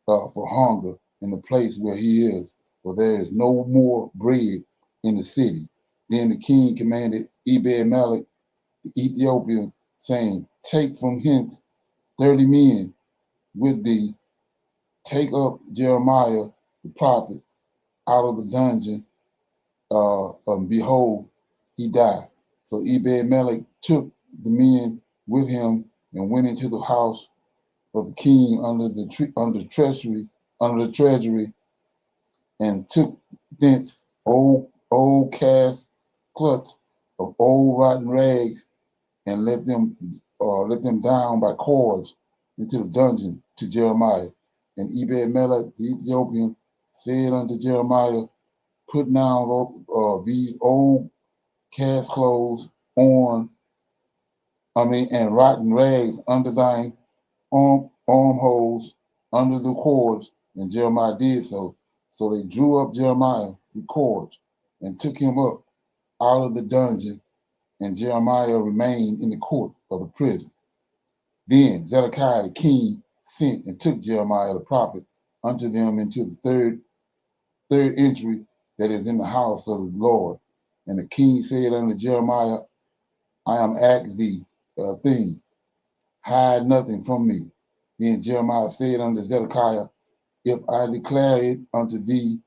for hunger in the place where he is, for there is no more bread in the city. Then the king commanded Ebed-Melech the Ethiopian, saying, Take from hence 30 men with thee, take up Jeremiah the prophet out of the dungeon, and behold, he died. So Ebed-Melech took the men with him and went into the house of the king under the treasury, and took thence old cast cloths of old rotten rags, and let them down by cords into the dungeon to Jeremiah. And Ebed-melech the Ethiopian said unto Jeremiah, put now these old cast clothes on, and rotten rags under thine armholes, under the cords. And Jeremiah did so. So they drew up Jeremiah with cords and took him up out of the dungeon, and Jeremiah remained in the court of the prison. Then Zedekiah the king sent and took Jeremiah the prophet unto them into the third entry that is in the house of the Lord. And the king said unto Jeremiah, I am asked thee a thing, hide nothing from me. Then Jeremiah said unto Zedekiah, if I declare it unto thee,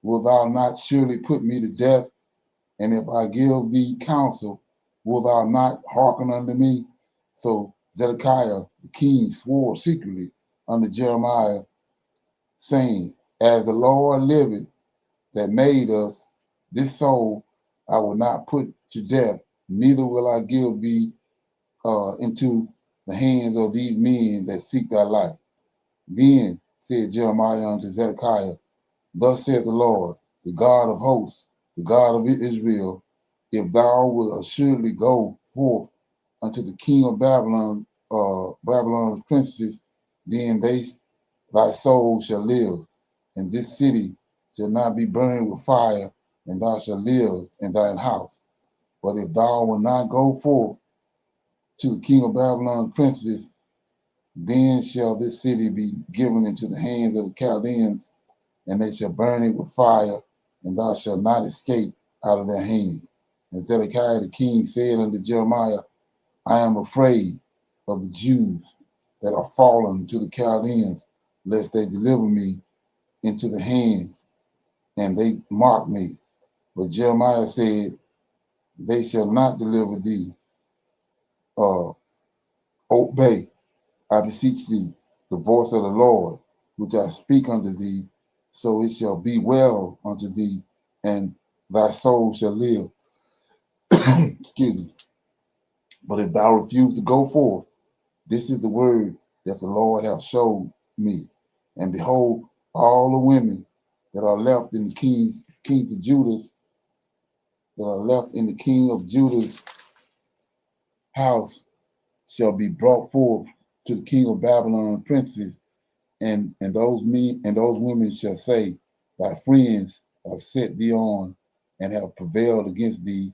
wilt thou not surely put me to death? And if I give thee counsel, wilt thou not hearken unto me? So Zedekiah the king swore secretly unto Jeremiah, saying, as the Lord liveth that made us, this soul I will not put to death, neither will I give thee into the hands of these men that seek thy life. Then said Jeremiah unto Zedekiah, thus saith the Lord, the God of hosts, the God of Israel, if thou wilt assuredly go forth unto the king of Babylon, Babylon's princes, then thy soul shall live, and this city shall not be burned with fire, and thou shalt live in thine house. But if thou wilt not go forth to the king of Babylon's princes, then shall this city be given into the hands of the Chaldeans, and they shall burn it with fire, and thou shalt not escape out of their hands. And Zedekiah the king said unto Jeremiah, I am afraid of the Jews that are fallen to the Chaldeans, lest they deliver me into the hands, and they mock me. But Jeremiah said, they shall not deliver thee. Obey, I beseech thee, the voice of the Lord, which I speak unto thee, so it shall be well unto thee, and thy soul shall live. Excuse me. But if thou refuse to go forth, this is the word that the Lord hath showed me. And behold, all the women that are left in the kings of Judah's, that are left in the king of Judah's house shall be brought forth to the king of Babylon princes, and those women shall say, thy friends have set thee on and have prevailed against thee,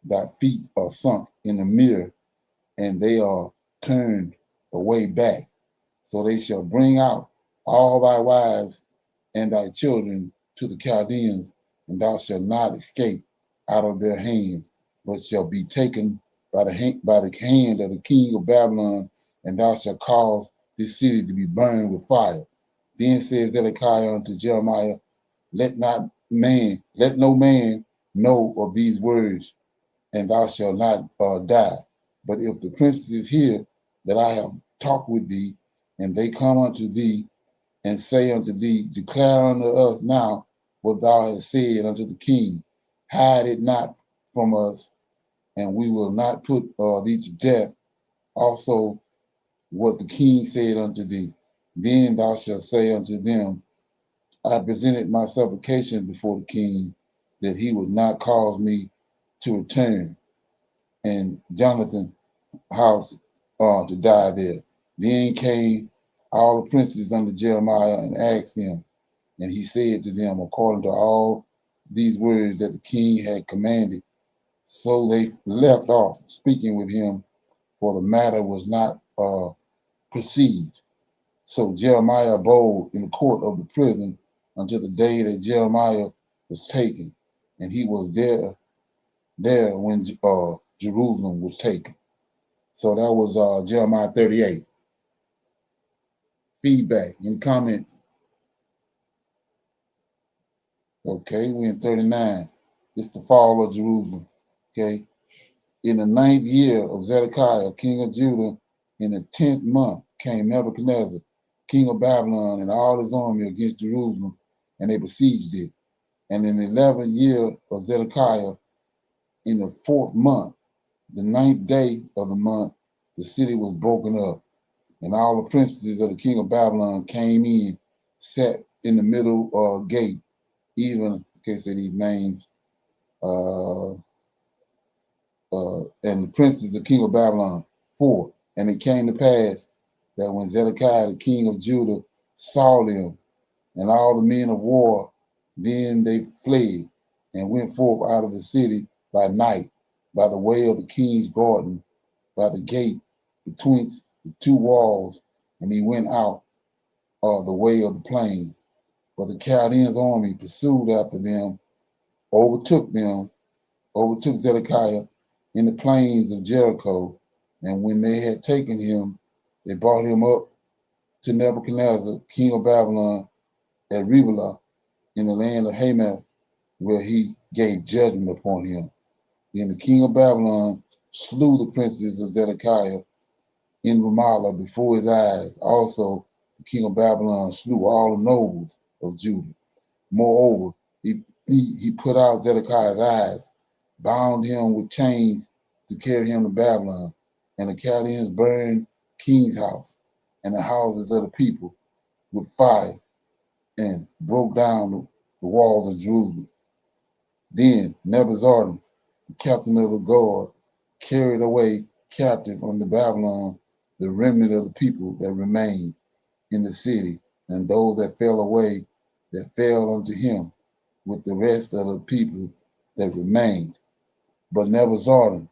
thy feet are sunk in the mirror, and they are turned away back. So they shall bring out all thy wives and thy children to the Chaldeans, and thou shalt not escape out of their hand, but shall be taken by the hand of the king of Babylon, and thou shalt cause this city to be burned with fire. Then says Zedekiah unto Jeremiah, let no man know of these words, and thou shalt not die. But if the princes hear that I have talked with thee, and they come unto thee and say unto thee, declare unto us now what thou hast said unto the king, hide it not from us, and we will not put thee to death. Also what the king said unto thee. Then thou shalt say unto them, I presented my supplication before the king, that he would not cause me to return, and Jonathan's house to die there. Then came all the princes unto Jeremiah and asked him, and he said to them, according to all these words that the king had commanded. So they left off speaking with him, for the matter was not perceived. So Jeremiah abode in the court of the prison until the day that Jeremiah was taken, and he was there when Jerusalem was taken. So that was Jeremiah 38. Feedback and comments. Okay, we're in 39. It's the fall of Jerusalem. Okay. In the 9th year of Zedekiah, king of Judah, In the 10th month came Nebuchadnezzar, king of Babylon, and all his army against Jerusalem, and they besieged it. And in the 11th year of Zedekiah, in the 4th month, the 9th day of the month, the city was broken up, and all the princes of the king of Babylon came in, sat in the middle gate, even, okay, say these names, and the princes of the king of Babylon, 4. And it came to pass that when Zedekiah, the king of Judah, saw them and all the men of war, then they fled and went forth out of the city by night, by the way of the king's garden, by the gate between the two walls, and he went out the way of the plain. But the Chaldeans' army pursued after them, overtook Zedekiah in the plains of Jericho, and when they had taken him, they brought him up to Nebuchadnezzar, king of Babylon, at Riblah in the land of Hamath, where he gave judgment upon him. Then the king of Babylon slew the princes of Zedekiah in Ramallah before his eyes. Also, the king of Babylon slew all the nobles of Judah. Moreover, he put out Zedekiah's eyes, bound him with chains to carry him to Babylon. And the Chaldeans burned king's house and the houses of the people with fire and broke down the walls of Jerusalem. Then Nebuzaradan, the captain of the guard, carried away captive unto Babylon the remnant of the people that remained in the city, and those that fell away, that fell unto him with the rest of the people that remained. But Nebuzaradan,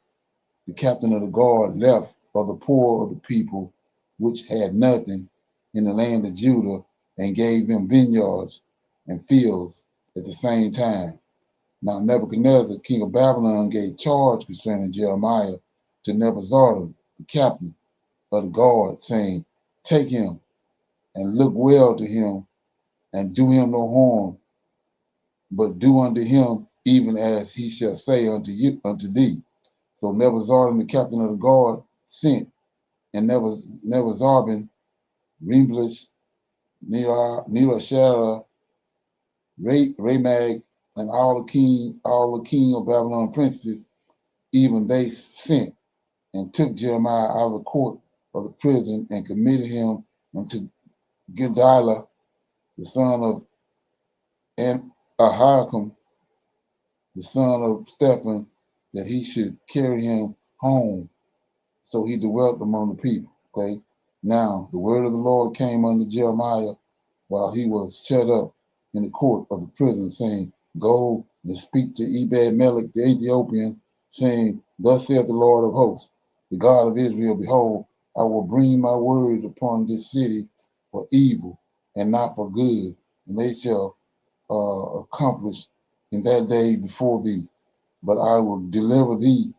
the captain of the guard, left for the poor of the people which had nothing in the land of Judah, and gave them vineyards and fields at the same time. Now Nebuchadnezzar, king of Babylon, gave charge concerning Jeremiah to Nebuzaradan, the captain of the guard, saying, take him and look well to him, and do him no harm, but do unto him even as he shall say unto thee. So Nebuzaradan, the captain of the guard, sent, and Nebuzaradan, Rimblish, Nerashara, Ramag, and all the king of Babylon princes, even they sent and took Jeremiah out of the court of the prison and committed him unto Gedaliah, the son of Ahikam, the son of Stephan, that he should carry him home. So he dwelt among the people. Okay. Now the word of the Lord came unto Jeremiah while he was shut up in the court of the prison, saying, go and speak to Ebed-Melech the Ethiopian, saying, thus saith the Lord of hosts, the God of Israel, behold, I will bring my words upon this city for evil and not for good, and they shall accomplish in that day before thee. But I will deliver thee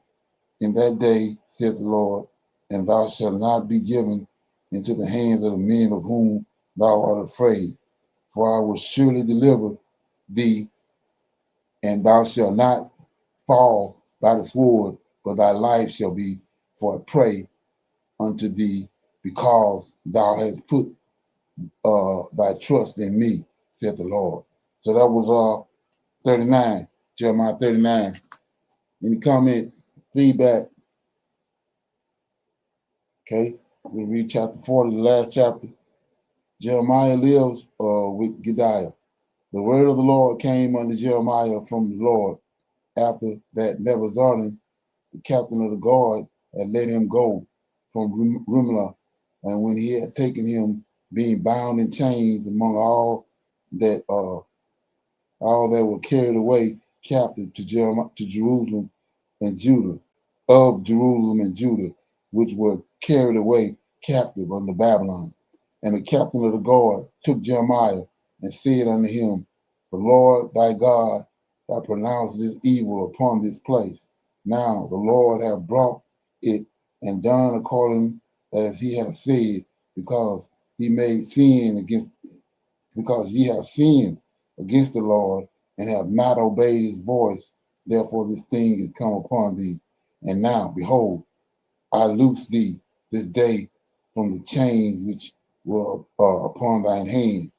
in that day, saith the Lord, and thou shalt not be given into the hands of the men of whom thou art afraid. For I will surely deliver thee, and thou shalt not fall by the sword, but thy life shall be for a prey unto thee, because thou hast put thy trust in me, saith the Lord. So that was 39, Jeremiah 39. Any comments, feedback? Okay, we read chapter 40, the last chapter. Jeremiah lives with Gedaliah. The word of the Lord came unto Jeremiah from the Lord after that Nebuzaradan, the captain of the guard, had let him go from Riblah, and when he had taken him, being bound in chains among all that were carried away captive to Jerusalem and Judah, which were carried away captive unto Babylon. And the captain of the guard took Jeremiah and said unto him, the Lord thy God hath pronounced this evil upon this place. Now the Lord hath brought it and done according as he hath said, because ye have sinned against the Lord and have not obeyed his voice. Therefore this thing is come upon thee. And now, behold, I loose thee this day from the chains which were upon thine hand.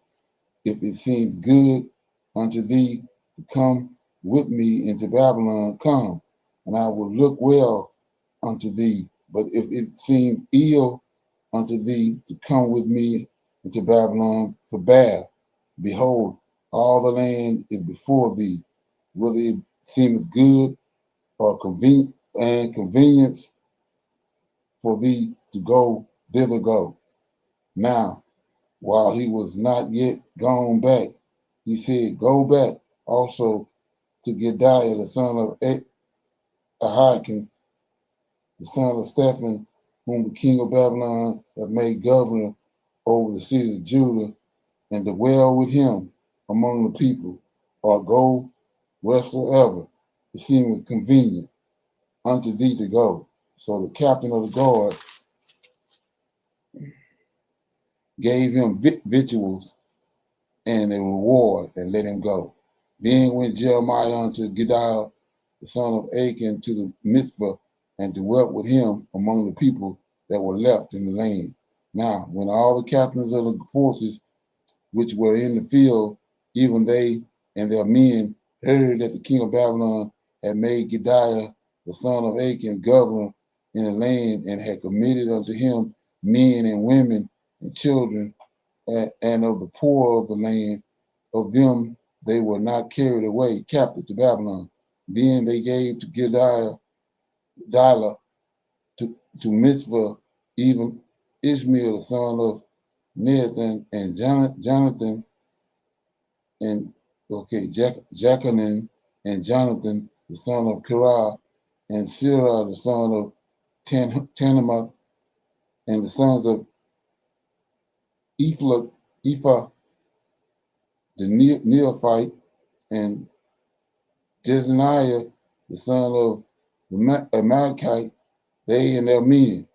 If it seemed good unto thee to come with me into Babylon, come, and I will look well unto thee. But if it seems ill unto thee to come with me into Babylon, forbear. Behold, all the land is before thee, whether it seemeth good or convenience for thee to go thither, go. Now, while he was not yet gone back, he said, go back also to Gedaliah, the son of Ahikam, the son of Stephan, whom the king of Babylon had made governor over the cities of Judah, and dwell with him among the people, or go wheresoever it seemeth convenient unto thee to go. So the captain of the guard gave him victuals and a reward, and let him go. Then went Jeremiah unto Gedaliah, the son of Achan, to the Mizpah, and dwelt with him among the people that were left in the land. Now, when all the captains of the forces which were in the field, even they and their men, heard that the king of Babylon had made Gedaliah, the son of Achan, governor in the land, and had committed unto him men and women and children, and of the poor of the land, of them they were not carried away captive to Babylon. Then they gave to Gedaliah to Mizpah, even Ishmael, the son of Nethan, and Jonathan, and Jechanan, and Jonathan, the son of Kerah, and Sirah, the son of Tanemath, and the sons of Ephah, the Neophite, and Jezaniah, the son of the Amalekite, they and their men,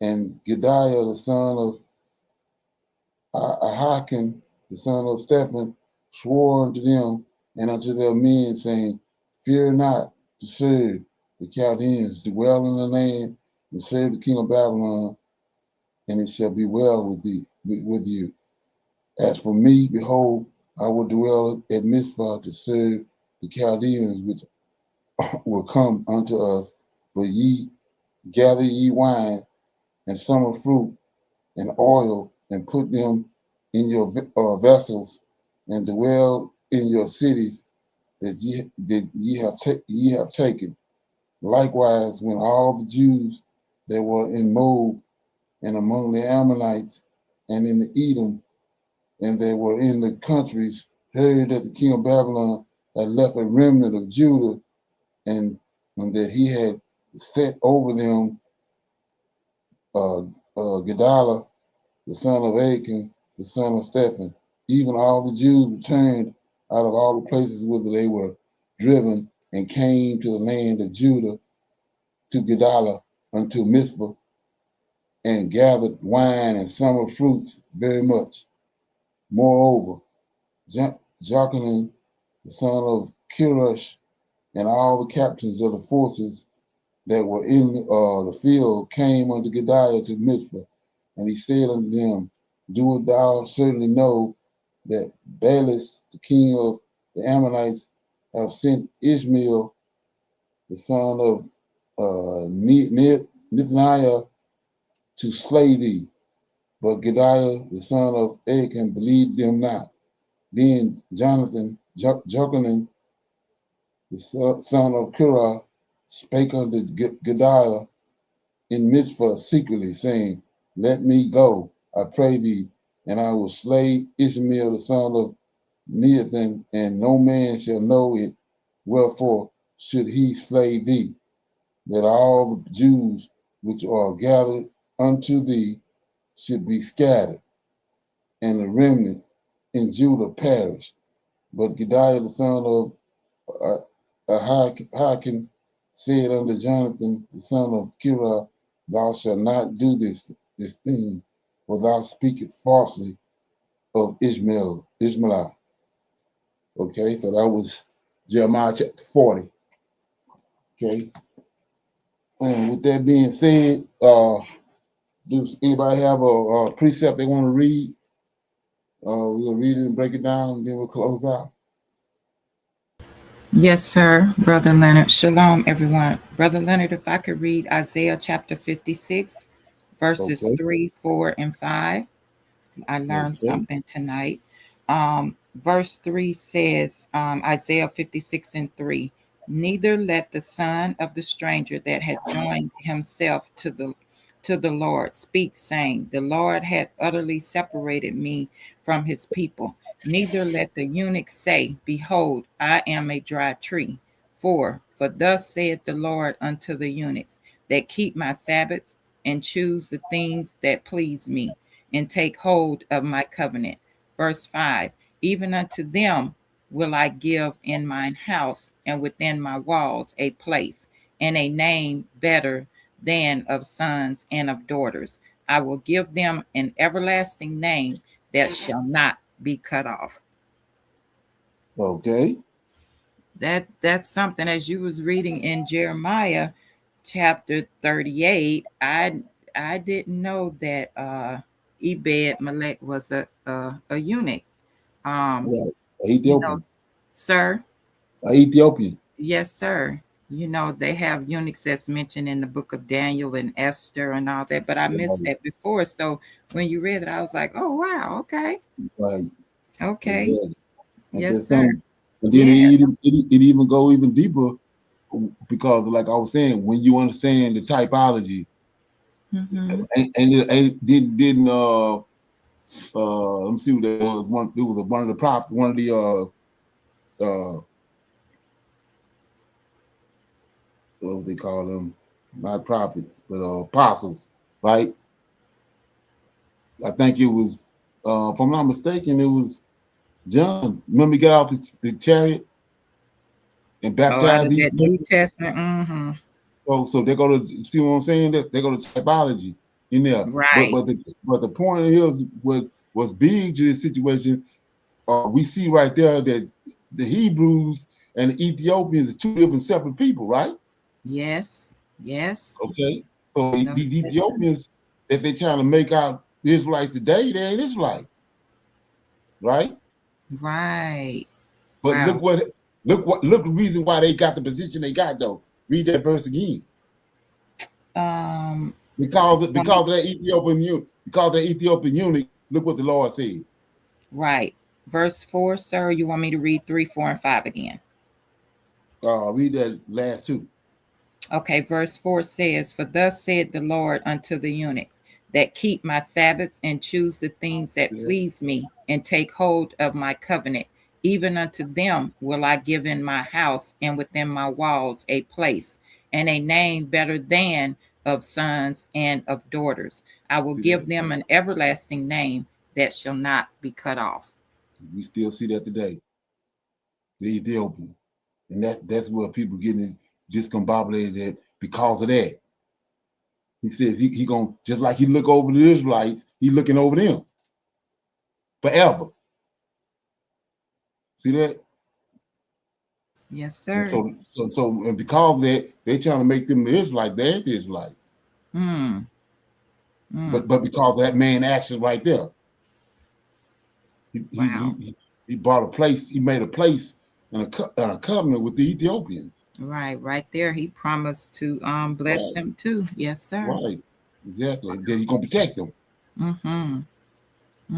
and Gedaliah, the son of Ahikam, the son of Stephan, swore unto them and unto their men, saying, fear not to serve the Chaldeans, dwell in the land, and serve the king of Babylon, and it shall be well with thee, with you. As for me, behold, I will dwell at Mizpah to serve the Chaldeans, which will come unto us, but ye gather ye wine and summer fruit and oil, and put them in your vessels, and dwell in your cities that ye have taken. Likewise, when all the Jews that were in Moab and among the Ammonites and in the Edom, and they were in the countries, heard that the king of Babylon had left a remnant of Judah, and that he had set over them Gedaliah, the son of Achan, the son of Stephan. Even all the Jews returned out of all the places whither they were driven, and came to the land of Judah, to Gedaliah, unto Mizpah, and gathered wine and summer fruits very much. Moreover, Jochanan, the son of Kirush, and all the captains of the forces that were in the field came unto Gedaliah to Mizpah, and he said unto them, doest thou certainly know that Baalis, the king of the Ammonites, have sent Ishmael, the son of Nethaniah, to slay thee? But Gedaliah, the son of Achan, believed them not. Then Jonathan, Jochanan, the son of Kerah, spake unto Gedaliah in Mizpah secretly, saying, let me go, I pray thee, and I will slay Ishmael, the son of Nethan, and no man shall know it. Wherefore should he slay thee, that all the Jews which are gathered unto thee should be scattered, and the remnant in Judah perish? But Gedaliah, the son of Ahikam, said unto Jonathan, the son of Kerah, thou shalt not do this thing, for thou speakest falsely of Ishmael. Okay, so that was Jeremiah chapter 40. Okay, and with that being said, Does anybody have a precept they want to read? We'll read it and break it down, and then we'll close out. Yes, sir, Brother Leonard. Shalom, everyone. Brother Leonard, if I could read Isaiah chapter 56, verses Okay. 3, 4, and 5. I learned Okay. something tonight. Verse 3 says, Isaiah 56 and 3, neither let the son of the stranger that had joined himself to the Lord speak, saying, the Lord had utterly separated me from his people. Neither let the eunuch say, behold, I am a dry tree. For thus saith the Lord unto the eunuchs that keep my Sabbaths and choose the things that please me, and take hold of my covenant. Verse 5, even unto them will I give in mine house and within my walls a place and a name better than of sons and of daughters. I will give them an everlasting name that shall not be cut off. Okay. That's something. As you was reading in Jeremiah chapter 38, I didn't know that Ebed Melech was a eunuch. Right. You know, Ethiopian. sir. Ethiopian. Yes, sir. You know, they have eunuchs that's mentioned in the book of Daniel and Esther and all that, but I missed that before. So when you read it, I was like, oh, wow, okay. Right. Okay. Exactly. Yes, sir. And then Yeah. it even go even deeper because, like I was saying, when you understand the typology, Mhm. and it didn't let me see what that was. It was one of the prophets, one of the what they call them, not prophets, but apostles, right? I think it was, if I'm not mistaken, it was John. Remember, he got off the chariot and Oh, out baptized of these that people? New Testament. Mm-hmm. So they're gonna see what I'm saying. That they're gonna typology in there. Right. But the point here is what was big to this situation. We see right there that the Hebrews and the Ethiopians are two different separate people, right? Yes. Yes. Okay. So No, these that's true. Ethiopians, if they're trying to make out Israelites today, they ain't Israelites, right? Right. But Wow. look the reason why they got the position they got though. Read that verse again. Because of that Ethiopian eunuch, look what the Lord said. Right. Verse 4, sir. You want me to read 3, 4, and 5 again? Read that last two. Okay, verse 4 says, for thus said the Lord unto the eunuchs that keep my Sabbaths and choose the things that please me and take hold of my covenant. Even unto them will I give in my house and within my walls a place and a name better than of sons and of daughters. I will give them an everlasting name that shall not be cut off. We still see that today. The Ethiopian. And that's where people getting discombobulated because of that. He says he gonna, just like he look over the Israelites, he looking over them forever. See that? Yes, sir. And so and because of that, they trying to make them the Israelites. They ain't the Israelites. But because of that man action right there, he brought a place. He made a place and a covenant with the Ethiopians. Right there. He promised to bless them too. Yes, sir. Right, exactly. Then he's gonna protect them.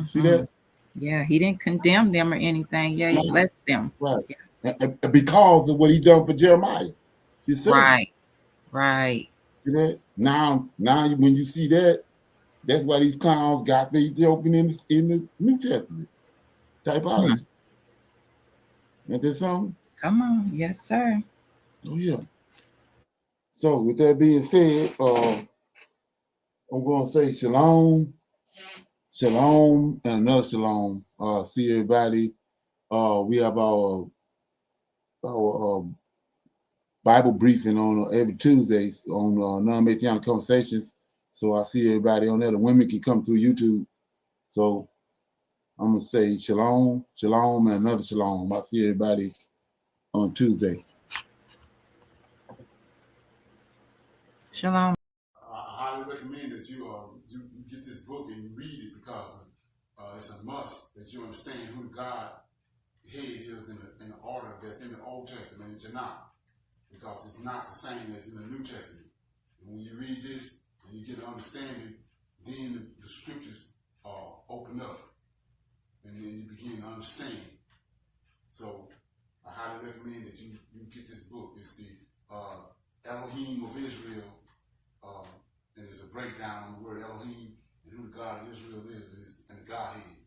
See that? Yeah, he didn't condemn them or anything. Yeah, he blessed them. Right. And because of what he done for Jeremiah. See, Right. See that? Now when you see that, that's why these clowns got the Ethiopian in the New Testament typology. Ain't that something? Come on, yes, sir. Oh yeah. So with that being said, I'm gonna say shalom, and another shalom. See everybody. We have our Bible briefing on every Tuesdays on Non-Messianic Conversations. So I see everybody on there. The women can come through YouTube. So I'm gonna say shalom, and another shalom. I see everybody on Tuesday. Shalom. Hollywood recommend that you get this book and you read it because it's a must that you understand who God head is in the order that's in the Old Testament and Tanakh, because it's not the same as in the New Testament. And when you read this and you get an understanding, then the scriptures open up, and then you begin to understand. So I highly recommend that you get this book. It's the Elohim of Israel, and it's a breakdown on the word Elohim and who the God of Israel is, and the Godhead.